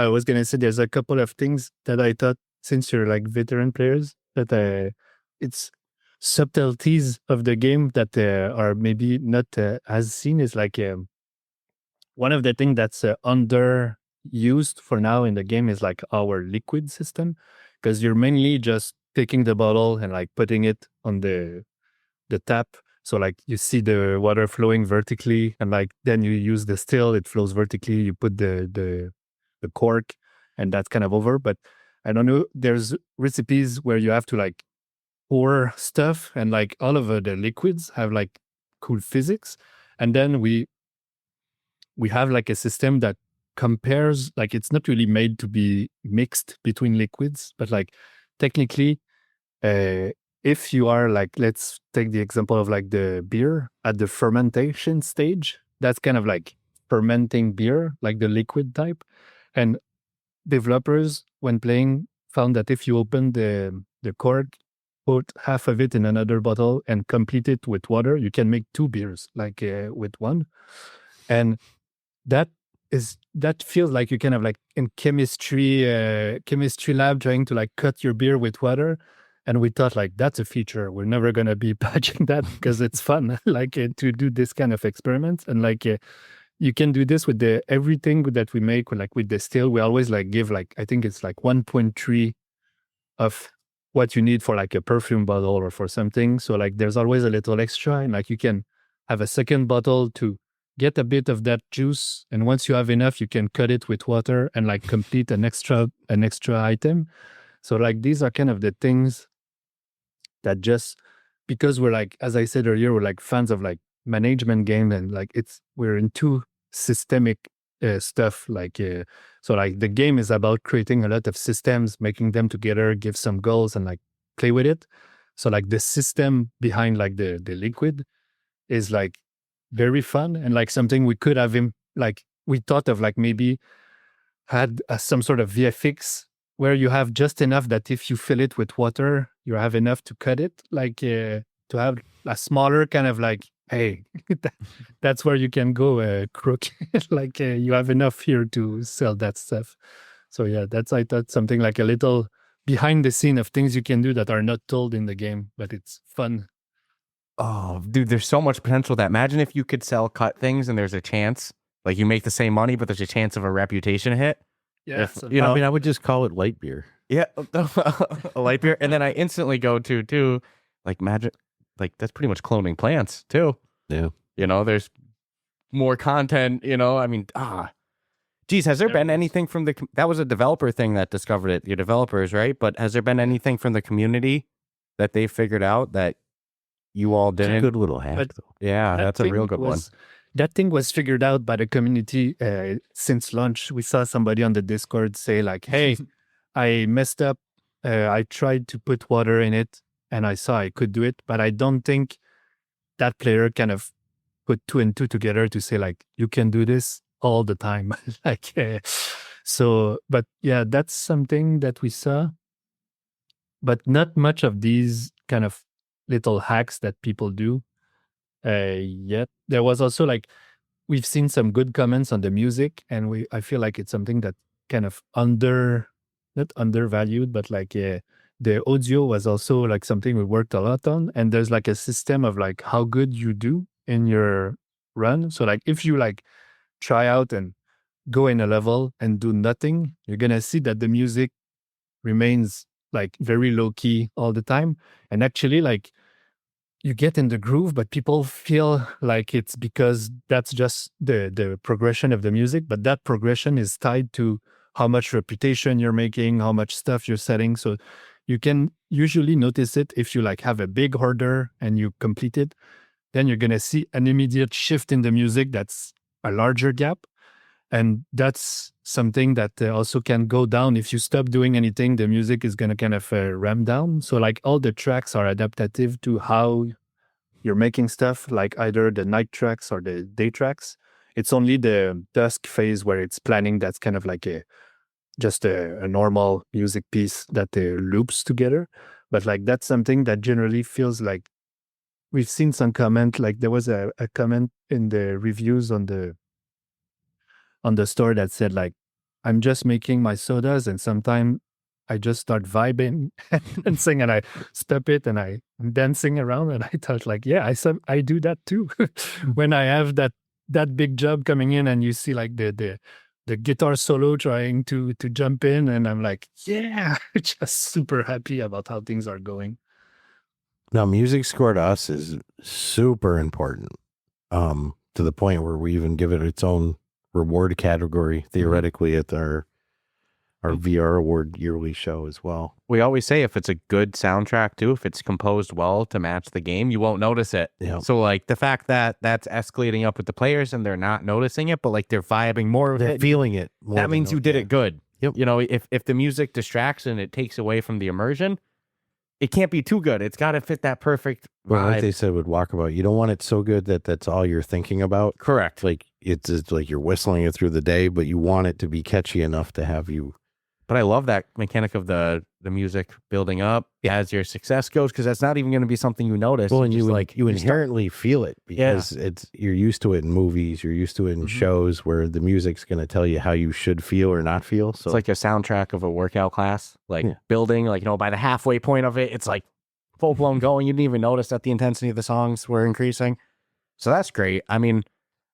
Speaker 4: was going to say there's a couple of things that I thought, since you're like veteran players, that it's subtleties of the game that are maybe not as seen. Is like one of the things that's underused for now in the game is like our liquid system, because you're mainly just taking the bottle and like putting it on the tap. So like you see the water flowing vertically, and like then you use the still, it flows vertically. You put the cork, and that's kind of over. But I don't know, there's recipes where you have to like pour stuff, and like all of the liquids have like cool physics. And then we have like a system that compares, like it's not really made to be mixed between liquids, but like technically, if you are like, let's take the example of like the beer at the fermentation stage, that's kind of like fermenting beer, like the liquid type. And developers, when playing, found that if you open the cork, put half of it in another bottle and complete it with water, you can make 2 beers, like with one. And that feels like you kind of like in chemistry lab trying to like cut your beer with water. And we thought like, that's a feature. We're never going to be patching that because it's fun, like to do this kind of experiments. And like, you can do this with everything that we make, like with the still. We always like give like, I think it's like 1.3 of what you need for like a perfume bottle or for something. So like there's always a little extra, and like you can have a second bottle to get a bit of that juice. And once you have enough, you can cut it with water and like complete an extra item. So like these are kind of the things that just, because we're like, as I said earlier, we're like fans of like management game, and like we're into systemic stuff. Like, so like the game is about creating a lot of systems, making them together, give some goals and like play with it. So like the system behind like the liquid is like very fun, and like something we could have like we thought of like maybe had some sort of VFX where you have just enough that if you fill it with water, you have enough to cut it, like to have a smaller kind of like, hey, that's where you can go crook. Like you have enough here to sell that stuff. So yeah, I thought something like a little behind the scene of things you can do that are not told in the game, but it's fun.
Speaker 5: Oh, dude, there's so much potential. That imagine if you could sell cut things and there's a chance, like you make the same money, but there's a chance of a reputation hit.
Speaker 4: Yeah,
Speaker 3: I mean, I would just call it light beer.
Speaker 5: Yeah, a light beer, and then I instantly go to like magic. Like that's pretty much cloning plants too.
Speaker 3: Yeah,
Speaker 5: there's more content. I mean, geez, has there been anything from that was a developer thing that discovered it? Your developers, right? But has there been anything from the community that they figured out that you all
Speaker 3: It's a
Speaker 5: didn't.
Speaker 3: good little hack,
Speaker 4: But
Speaker 3: though.
Speaker 5: Yeah,
Speaker 4: that
Speaker 5: that's a real
Speaker 4: thing
Speaker 5: good one.
Speaker 4: That thing was figured out by the community since launch. We saw somebody on the Discord say like, "Hey, I messed up. I tried to put water in it, and I saw I could do it, but I don't think that player kind of put 2 and 2 together to say like, you can do this all the time." Like, so, but yeah, that's something that we saw, but not much of these kind of little hacks that people do yet. There was also like, we've seen some good comments on the music, and I feel like it's something that kind of not undervalued, but like the audio was also like something we worked a lot on. And there's like a system of like how good you do in your run. So like if you like try out and go in a level and do nothing, you're gonna see that the music remains like very low key all the time. And actually like you get in the groove, but people feel like it's because that's just the progression of the music. But that progression is tied to how much reputation you're making, how much stuff you're setting. So you can usually notice it if you like have a big order and you complete it, then you're going to see an immediate shift in the music that's a larger gap. And that's something that also can go down. If you stop doing anything, the music is going to kind of ramp down. So like all the tracks are adaptive to how you're making stuff, like either the night tracks or the day tracks. It's only the dusk phase where it's planning that's kind of like just a normal music piece that loops together. But like that's something that generally feels like we've seen some comment, like there was a comment in the reviews on the store that said like, I'm just making my sodas and sometimes I just start vibing and sing and I step it and I'm dancing around. And I thought like, yeah, I do that too. When I have that big job coming in and you see like the guitar solo trying to jump in, and I'm like, yeah, just super happy about how things are going.
Speaker 3: Now, music score to us is super important, to the point where we even give it its own reward category theoretically at our VR award yearly show as well.
Speaker 5: We always say if it's a good soundtrack too, if it's composed well to match the game, you won't notice it.
Speaker 3: Yeah.
Speaker 5: So like the fact that that's escalating up with the players and they're not noticing it, but like they're vibing more with
Speaker 3: They're
Speaker 5: it,
Speaker 3: feeling it more.
Speaker 5: that means you did it good.
Speaker 3: Yep.
Speaker 5: You know, if the music distracts and it takes away from the immersion, it can't be too good. It's got to fit that perfect vibe.
Speaker 3: Well, like they said with Walkabout, you don't want it so good that that's all you're thinking about.
Speaker 5: Correct.
Speaker 3: Like it's like you're whistling it through the day, but you want it to be catchy enough to have you.
Speaker 5: But I love that mechanic of the music building up as your success goes, because that's not even going to be something you notice.
Speaker 3: Well, and
Speaker 5: Just
Speaker 3: you inherently feel it because you're used to it in movies, you're used to it in shows where the music's going to tell you how you should feel or not feel. So
Speaker 5: it's like a soundtrack of a workout class, like building, like, you know, by the halfway point of it, it's like full blown going. You didn't even notice that the intensity of the songs were increasing. So that's great. I mean,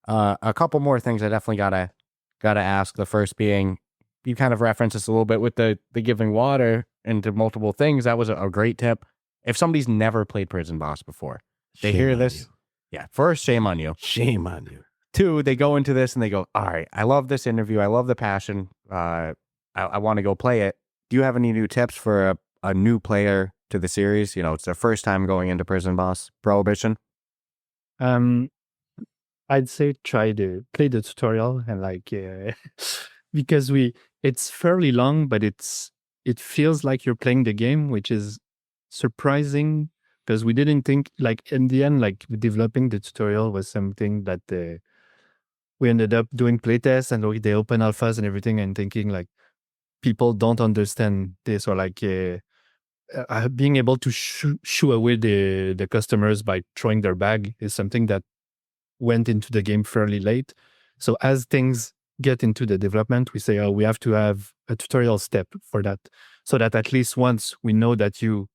Speaker 5: a couple more things I definitely gotta ask. The first being, you kind of referenced this a little bit with the giving water into multiple things. That was a great tip. If somebody's never played Prison Boss before, they hear this. Yeah. First, shame on you.
Speaker 3: Shame on you.
Speaker 5: Two, they go into this and they go, all right, I love this interview. I love the passion. I want to go play it. Do you have any new tips for a new player to the series? You know, it's their first time going into Prison Boss Prohibition.
Speaker 4: I'd say try to play the tutorial and like, because it's fairly long, but it feels like you're playing the game, which is surprising because we didn't think, like in the end, like developing the tutorial was something that we ended up doing playtests and they open alphas and everything and thinking like people don't understand this, or like being able to shoo away the customers by throwing their bag is something that went into the game fairly late. So as things get into the development, we say, oh, we have to have a tutorial step for that, so that at least once we know that you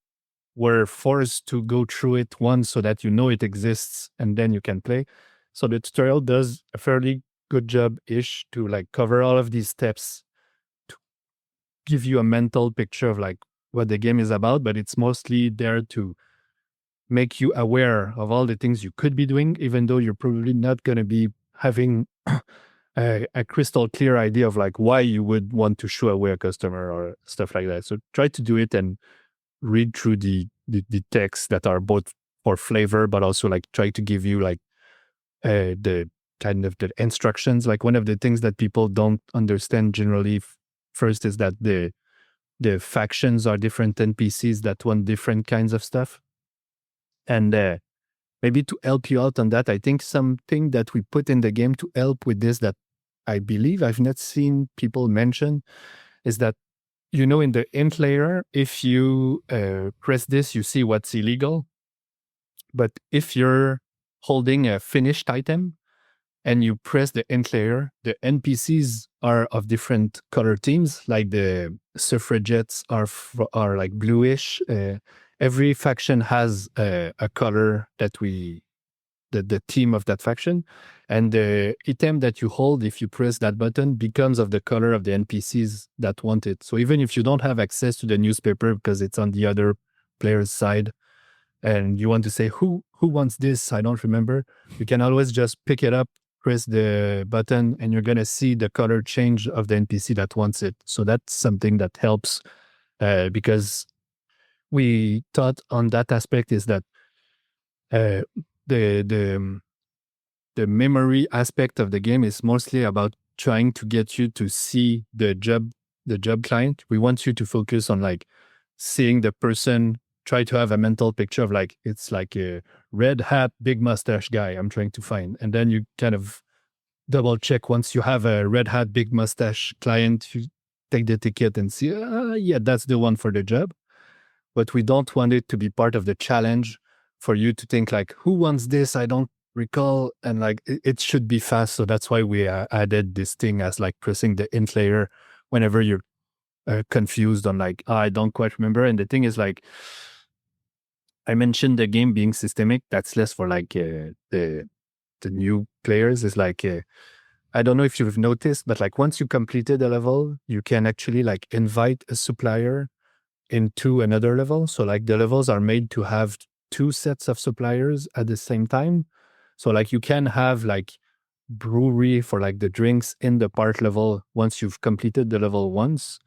Speaker 4: were forced to go through it once, so that you know it exists and then you can play. So the tutorial does a fairly good job-ish to like cover all of these steps to give you a mental picture of like what the game is about, but it's mostly there to make you aware of all the things you could be doing, even though you're probably not going to be having a crystal clear idea of like why you would want to shoo away a customer or stuff like that. So try to do it and read through the texts that are both for flavor, but also like try to give you like the kind of the instructions. Like one of the things that people don't understand generally first is that the factions are different NPCs that want different kinds of stuff. And maybe to help you out on that, I think something that we put in the game to help with this that I believe I've not seen people mention is that, you know, in the int layer, if you press this, you see what's illegal. But if you're holding a finished item and you press the int layer, the NPCs are of different color themes, like the suffragettes are like bluish. Every faction has a color that the theme of that faction. And the item that you hold, if you press that button, becomes of the color of the NPCs that want it. So even if you don't have access to the newspaper because it's on the other player's side, and you want to say, who wants this? I don't remember. You can always just pick it up, press the button, and you're going to see the color change of the NPC that wants it. So that's something that helps because we thought on that aspect is that the memory aspect of the game is mostly about trying to get you to see the job client. We want you to focus on like seeing the person, try to have a mental picture of like, it's like a red hat, big mustache guy I'm trying to find. And then you kind of double check once you have a red hat, big mustache client, you take the ticket and see, yeah, that's the one for the job. But we don't want it to be part of the challenge for you to think like, who wants this? I don't recall. And like, it should be fast. So that's why we added this thing as like pressing the int layer whenever you're confused on like, I don't quite remember. And the thing is like, I mentioned the game being systemic. That's less for like the new players. Is like, I don't know if you've noticed, but like once you completed a level, you can actually like invite a supplier into another level. So like the levels are made to have two sets of suppliers at the same time. So like you can have like brewery for like the drinks in the part level once you've completed the level once.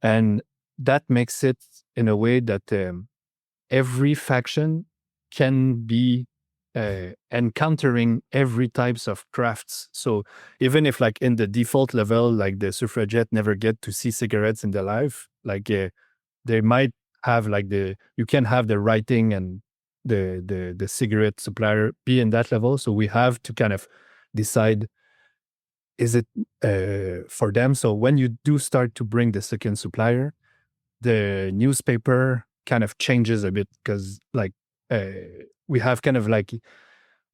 Speaker 4: And that makes it in a way that every faction can be encountering every types of crafts. So even if like in the default level, like the suffragette never get to see cigarettes in their life, like they might have like you can have the writing and the cigarette supplier be in that level. So we have to kind of decide, is it for them? So when you do start to bring the second supplier, the newspaper kind of changes a bit because like we have kind of like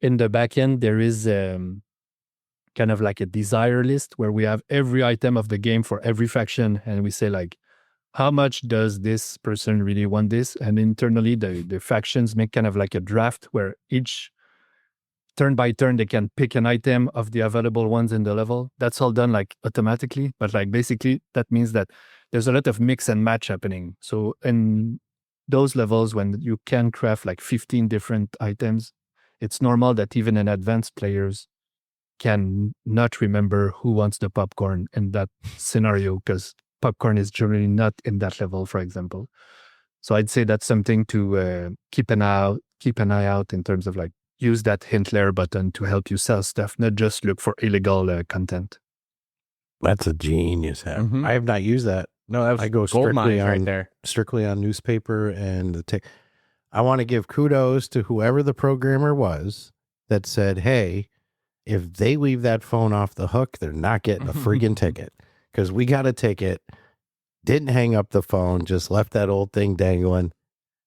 Speaker 4: in the back end, there is kind of like a desire list where we have every item of the game for every faction. And we say like, how much does this person really want this? And internally, the factions make kind of like a draft where each turn by turn, they can pick an item of the available ones in the level. That's all done like automatically. But like basically, that means that there's a lot of mix and match happening. So in those levels, when you can craft like 15 different items, it's normal that even in advanced players can not remember who wants the popcorn in that scenario because popcorn is generally not in that level, for example. So I'd say that's something to keep an eye out in terms of like use that hint layer button to help you sell stuff, not just look for illegal content.
Speaker 3: That's a genius hack.
Speaker 5: Mhm.
Speaker 3: I have not used that.
Speaker 5: No, that was
Speaker 3: I go
Speaker 5: gold
Speaker 3: strictly
Speaker 5: mines
Speaker 3: on
Speaker 5: right there.
Speaker 3: strictly on newspaper and the tick. I want to give kudos to whoever the programmer was that said, hey, if they leave that phone off the hook, they're not getting a friggin' ticket. Because we got a ticket, didn't hang up the phone, just left that old thing dangling.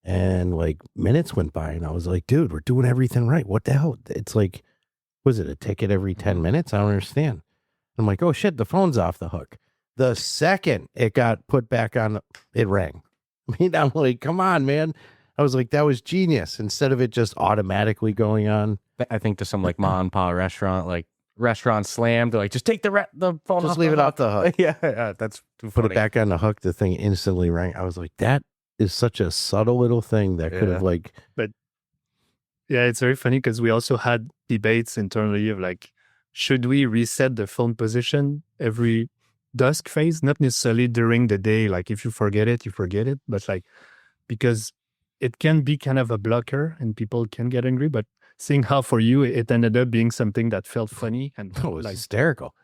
Speaker 3: And like minutes went by and I was like, dude, we're doing everything right. What the hell? It's like, was it a ticket every 10 minutes? I don't understand. I'm like, oh shit, the phone's off the hook. The second it got put back on, it rang. I mean, I'm like, come on, man. I was like, that was genius. Instead of it just automatically going on.
Speaker 5: I think to some like mom and pop restaurant slammed. They're like, just take the phone
Speaker 3: Just
Speaker 5: off
Speaker 3: leave
Speaker 5: the
Speaker 3: it off the hook.
Speaker 5: yeah, that's too
Speaker 3: Put
Speaker 5: funny.
Speaker 3: it back on the hook. The thing instantly rang. I was like, that is such a subtle little thing that could have like.
Speaker 4: Yeah, it's very funny because we also had debates internally of like, should we reset the phone position every dusk phase? Not necessarily during the day. Like if you forget it, you forget it. But like, because it can be kind of a blocker and people can get angry, but seeing how for you it ended up being something that felt funny and
Speaker 3: Oh, it was
Speaker 4: like
Speaker 3: hysterical.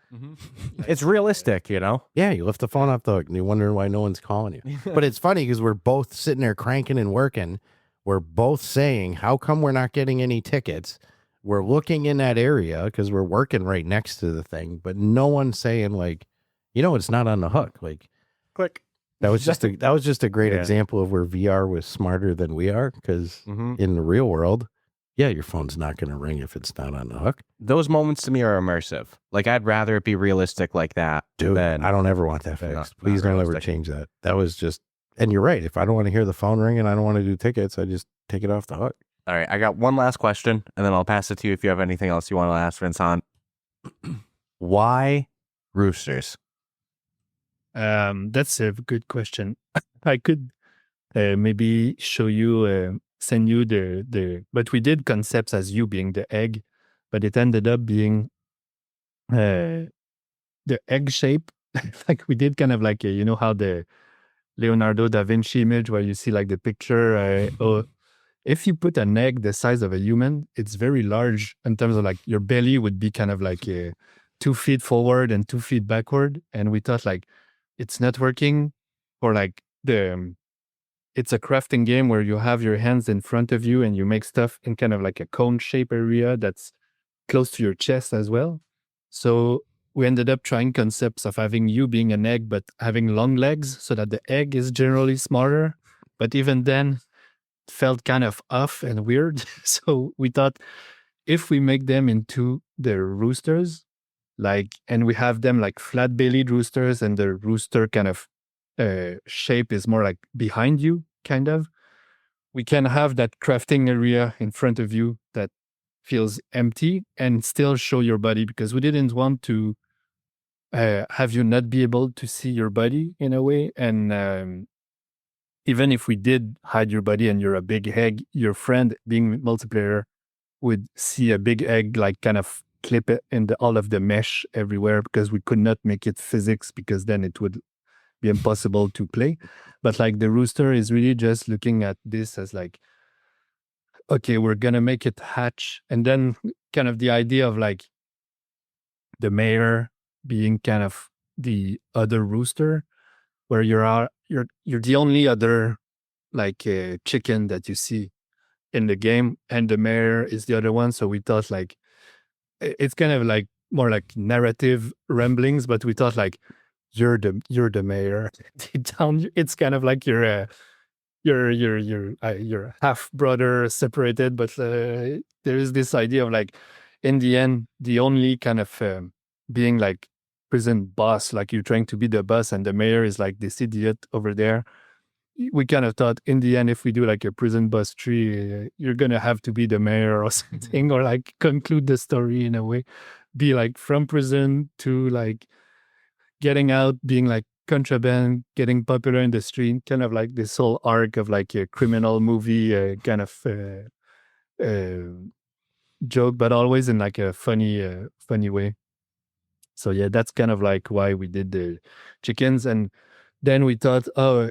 Speaker 5: It's realistic, you know?
Speaker 3: Yeah, you lift the phone off the hook and you wonder why no one's calling you. But it's funny because we're both sitting there cranking and working. We're both saying, how come we're not getting any tickets? We're looking in that area because we're working right next to the thing, but no one's saying like, it's not on the hook. Like,
Speaker 5: Click.
Speaker 3: that was just a great
Speaker 5: Yeah.
Speaker 3: example of where VR was smarter than we are. Because
Speaker 5: Mm-hmm.
Speaker 3: in the real world, yeah, your phone's not going to ring if it's not on the hook.
Speaker 5: Those moments to me are immersive. Like, I'd rather it be realistic like that.
Speaker 3: Dude,
Speaker 5: than,
Speaker 3: I don't ever want that fixed.
Speaker 5: Not
Speaker 3: Please don't ever
Speaker 5: realistic.
Speaker 3: change that. That was just, and you're right. If I don't want to hear the phone ring and I don't want to do tickets, I just take it off the hook.
Speaker 5: All right, I got one last question, and then I'll pass it to you if you have anything else you want to ask Vincent. Why roosters?
Speaker 4: That's a good question. I could maybe show you, send you but we did concepts as you being the egg, but it ended up being the egg shape. Like we did kind of like, how the Leonardo da Vinci image where you see like the picture, if you put an egg the size of a human, it's very large in terms of like your belly would be kind of like 2 feet forward and 2 feet backward. And we thought like, it's not working for like it's a crafting game where you have your hands in front of you and you make stuff in kind of like a cone shape area that's close to your chest as well. So we ended up trying concepts of having you being an egg, but having long legs so that the egg is generally smaller. But even then it felt kind of off and weird. So we thought if we make them into the roosters, and we have them like flat-bellied roosters and the rooster kind of shape is more like behind you, kind of. We can have that crafting area in front of you that feels empty and still show your body because we didn't want to have you not be able to see your body in a way. And even if we did hide your body and you're a big egg, your friend being multiplayer would see a big egg like kind of clip it in all of the mesh everywhere because we could not make it physics because then it would be impossible to play. But like the rooster is really just looking at this as like, okay, we're going to make it hatch. And then kind of the idea of like the mayor being kind of the other rooster where you're the only other like chicken that you see in the game and the mayor is the other one. So we thought like, it's kind of like more like narrative ramblings, but we thought like you're the mayor. Deep down, it's kind of like your half brother separated, but there is this idea of like in the end, the only kind of being like prison boss, like you're trying to be the boss, and the mayor is like this idiot over there. We kind of thought in the end, if we do like a prison boss tree, you're going to have to be the mayor or something, or like conclude the story in a way, be like from prison to like getting out, being like contraband, getting popular in the street, kind of like this whole arc of like a criminal movie kind of joke, but always in like a funny way. So yeah, that's kind of like why we did the chickens. And then we thought,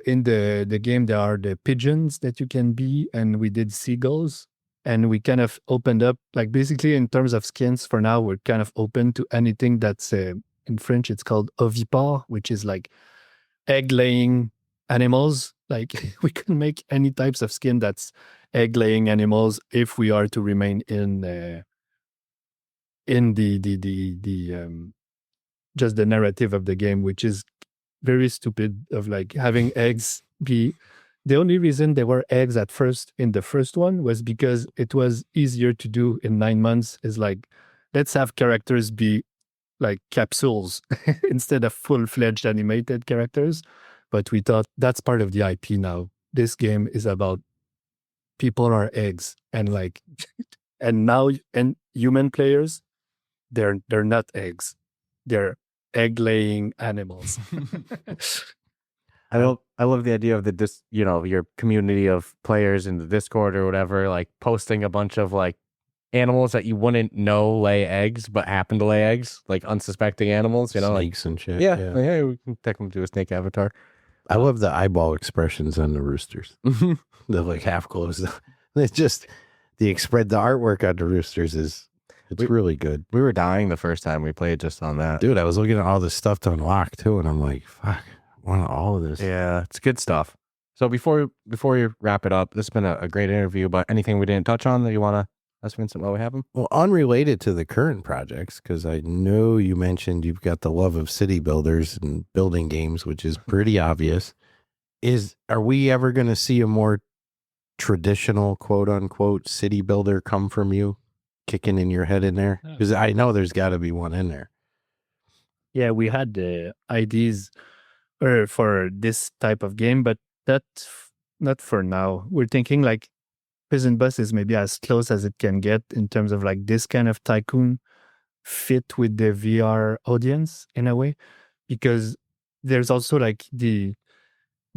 Speaker 4: in the game, there are the pigeons that you can be, and we did seagulls. And we kind of opened up, like basically in terms of skins for now, we're kind of open to anything that's, in French, it's called ovipare, which is like egg-laying animals. Like we can make any types of skin that's egg-laying animals if we are to remain in the just the narrative of the game, which is very stupid of like having eggs be the only reason there were eggs at first in the first one was because it was easier to do in 9 months is like, let's have characters be like capsules instead of full-fledged animated characters. But we thought that's part of the IP now. This game is about people are eggs and like, and now and human players, they're not eggs. They're egg-laying animals.
Speaker 5: I love the idea of your community of players in the Discord or whatever, like posting a bunch of like animals that you wouldn't know lay eggs, but happen to lay eggs, like unsuspecting animals,
Speaker 3: Snakes and shit.
Speaker 5: Yeah, we can take them to a snake avatar.
Speaker 3: I love the eyeball expressions on the roosters. The like half closed. It's just the artwork on the roosters it's really good.
Speaker 5: We were dying the first time we played just on that.
Speaker 3: Dude, I was looking at all this stuff to unlock too, and I'm like, fuck, I want all of this.
Speaker 5: Yeah, it's good stuff. So before we wrap it up, this has been a great interview, but anything we didn't touch on that you want to ask Vincent while we have him?
Speaker 3: Well, unrelated to the current projects, because I know you mentioned you've got the love of city builders and building games, which is pretty obvious. Are we ever going to see a more traditional, quote unquote, city builder come from you, kicking in your head in there? Because I know there's got to be one in there.
Speaker 4: Yeah, we had the ideas for this type of game, but not for now. We're thinking like Prison Boss is maybe as close as it can get in terms of like this kind of tycoon fit with the VR audience in a way, because there's also like the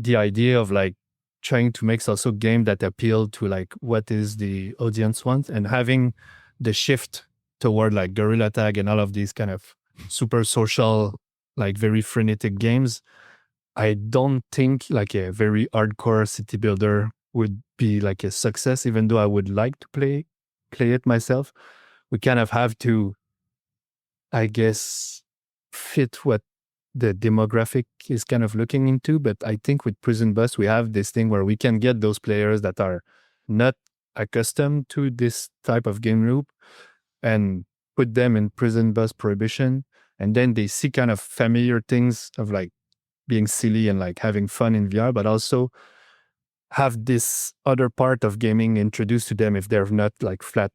Speaker 4: idea of like trying to make also game that appeal to like what is the audience wants, and having the shift toward like guerrilla tag and all of these kind of super social, like very frenetic games. I don't think like a very hardcore city builder would be like a success, even though I would like to play it myself. We kind of have to, I guess, fit what the demographic is kind of looking into. But I think with Prison Boss, we have this thing where we can get those players that are not accustomed to this type of game loop and put them in Prison Boss Prohibition. And then they see kind of familiar things of like being silly and like having fun in VR, but also have this other part of gaming introduced to them if they're not like flat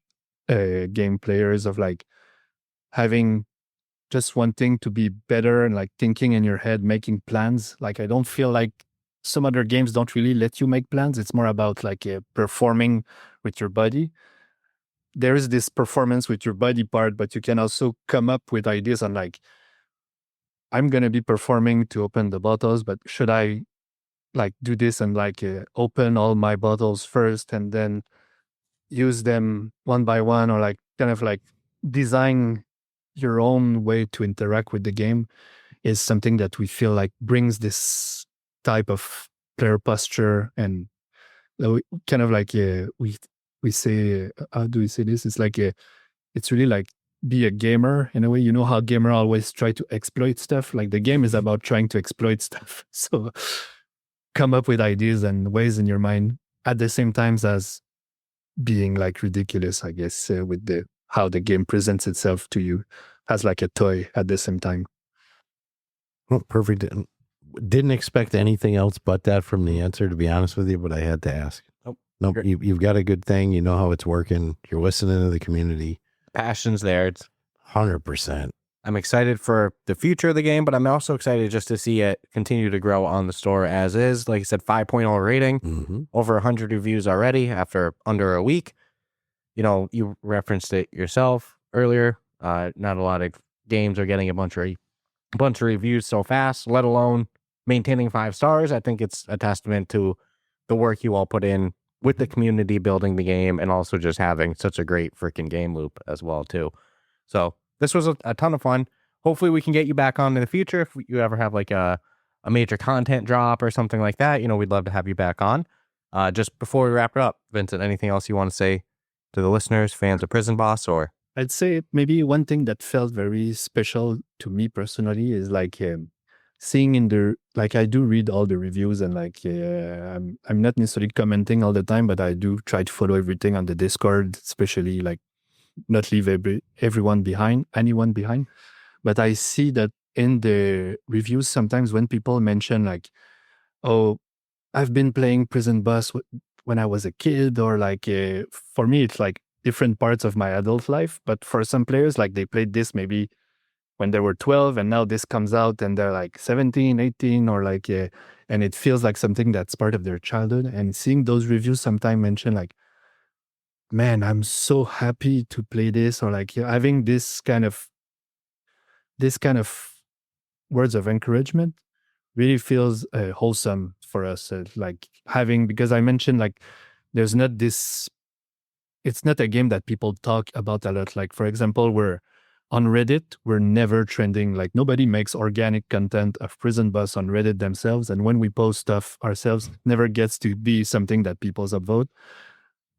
Speaker 4: game players, of like having just wanting to be better and like thinking in your head, making plans. Like I don't feel like some other games don't really let you make plans. It's more about like performing with your body. There is this performance with your body part, but you can also come up with ideas on like, I'm going to be performing to open the bottles, but should I like do this and like open all my bottles first and then use them one by one, or like kind of like design your own way to interact with the game is something that we feel like brings this type of player posture. And kind of like we say, how do we say this? It's like it's really like be a gamer in a way. You know how gamer always try to exploit stuff? Like the game is about trying to exploit stuff. So come up with ideas and ways in your mind at the same time as being like ridiculous, I guess, with the how the game presents itself to you as like a toy at the same time.
Speaker 3: Well, perfect. Didn't expect anything else but that from the answer, to be honest with you, but I had to ask. Nope, you've got a good thing. You know how it's working. You're listening to the community.
Speaker 5: Passion's there. It's
Speaker 3: 100%.
Speaker 5: I'm excited for the future of the game, but I'm also excited just to see it continue to grow on the store as is. Like I said, 5.0 rating, over 100 reviews already after under a week. You know, you referenced it yourself earlier. Not a lot of games are getting a bunch of reviews so fast, let alone maintaining 5 stars. I think it's a testament to the work you all put in with the community building the game, and also just having such a great freaking game loop as well too. So this was a ton of fun. Hopefully we can get you back on in the future if you ever have like a major content drop or something like that. You know, we'd love to have you back on. Just before we wrap it up, Vincent, anything else you want to say to the listeners, fans of Prison Boss? Or
Speaker 4: I'd say maybe one thing that felt very special to me personally is like seeing in the, like I do read all the reviews, and like I'm not necessarily commenting all the time, but I do try to follow everything on the Discord, especially like not leave anyone behind. But I see that in the reviews sometimes when people mention like, oh, I've been playing Prison Boss when I was a kid, or like for me it's like different parts of my adult life, but for some players like they played this maybe when they were 12 and now this comes out and they're like 17, 18, or like and it feels like something that's part of their childhood. And seeing those reviews sometimes mention like, man, I'm so happy to play this, or like having this kind of words of encouragement really feels wholesome for us. Like having, because I mentioned like there's not this, it's not a game that people talk about a lot. Like for example, we're on Reddit, we're never trending. Like nobody makes organic content of Prison Boss on Reddit themselves. And when we post stuff ourselves, never gets to be something that people upvote.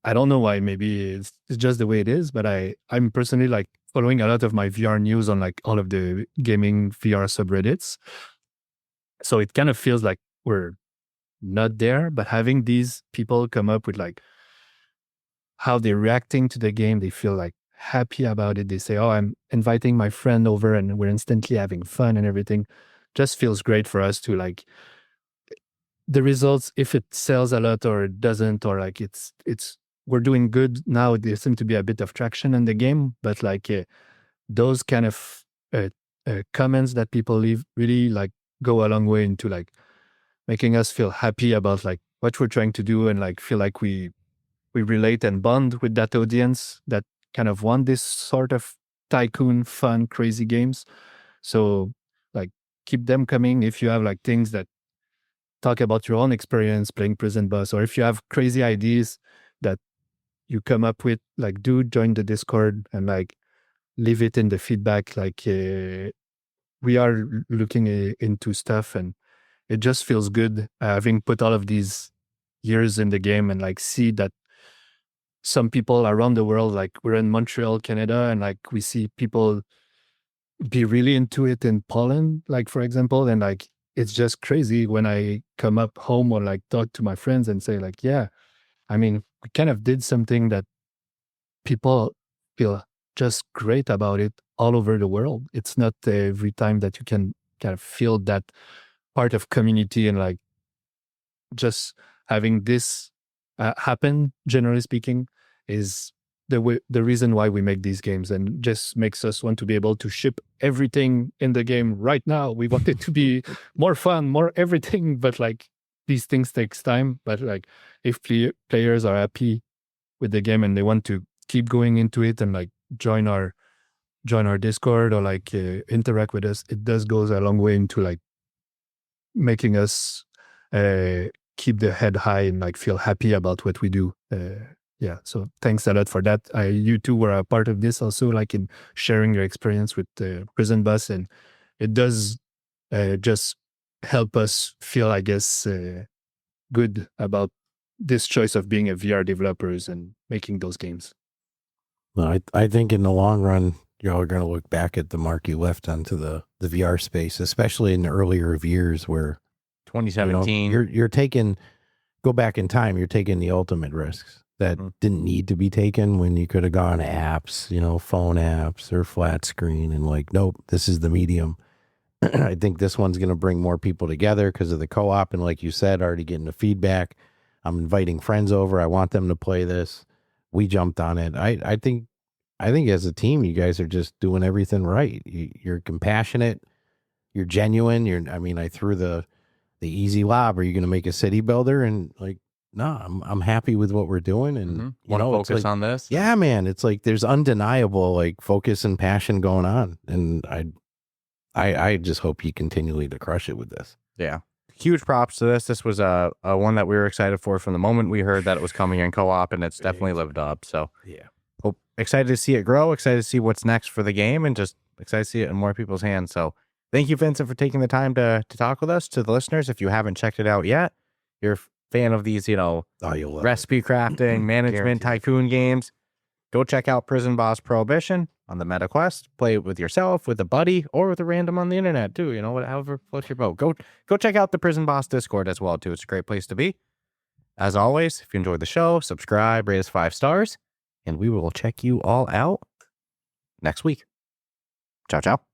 Speaker 4: I don't know why. Maybe it's just the way it is, but I'm personally like following a lot of my VR news on like all of the gaming VR subreddits. So it kind of feels like we're not there, but having these people come up with like how they're reacting to the game, they feel like happy about it. They say, oh, I'm inviting my friend over and we're instantly having fun and everything. Just feels great for us to like the results, if it sells a lot or it doesn't, or like it's we're doing good now. There seems to be a bit of traction in the game, but like those kind of comments that people leave really like go a long way into like making us feel happy about like what we're trying to do and like feel like we relate and bond with that audience that kind of want this sort of tycoon, fun, crazy games. So like keep them coming. If you have like things that talk about your own experience playing Prison Boss, or if you have crazy ideas that you come up with, like do join the Discord and like leave it in the feedback. Like we are looking into stuff and it just feels good having put all of these years in the game and like see that some people around the world, like we're in Montreal, Canada, and like we see people be really into it in Poland, like for example, and like it's just crazy when I come up home or like talk to my friends and say like, yeah, I mean, we kind of did something that people feel just great about it all over the world. It's not every time that you can kind of feel that part of community and like just having this happen, generally speaking, is the reason why we make these games, and just makes us want to be able to ship everything in the game right now. We want it to be more fun, more everything, but like these things takes time. But like if players are happy with the game and they want to keep going into it and like join our Discord or like interact with us, it does goes a long way into like making us keep the head high and like feel happy about what we do. Yeah, so thanks a lot for that. You two were a part of this also, like in sharing your experience with Prison Boss, and it does just help us feel, I guess, good about this choice of being a VR developers and making those games.
Speaker 3: Well, I think in the long run, y'all are going to look back at the mark you left onto the VR space, especially in the earlier of years where
Speaker 5: 2017.
Speaker 3: You're taking, go back in time, you're taking the ultimate risks that didn't need to be taken when you could have gone apps, phone apps or flat screen, and like, nope, this is the medium. I think this one's going to bring more people together because of the co-op. And like you said, already getting the feedback. I'm inviting friends over. I want them to play this. We jumped on it. I think as a team, you guys are just doing everything right. You're compassionate. You're genuine. I threw the easy lob. Are you going to make a city builder? And like, no, I'm happy with what we're doing. And
Speaker 5: want to focus on this?
Speaker 3: Yeah, man. It's like there's undeniable like focus and passion going on. And I just hope you continually to crush it with this.
Speaker 5: Yeah. Huge props to this. This was a one that we were excited for from the moment we heard that it was coming in co-op, and it's definitely lived up. So
Speaker 3: yeah,
Speaker 5: excited to see it grow, excited to see what's next for the game, and just excited to see it in more people's hands. So thank you, Vincent, for taking the time to talk with us. To the listeners, if you haven't checked it out yet, you're a fan of these, recipe crafting, management tycoon games, go check out Prison Boss Prohibition on the MetaQuest. Play it with yourself, with a buddy, or with a random on the internet too. However floats your boat. Go check out the Prison Boss Discord as well too. It's a great place to be. As always, if you enjoyed the show, subscribe, rate us 5 stars, and we will check you all out next week. Ciao, ciao.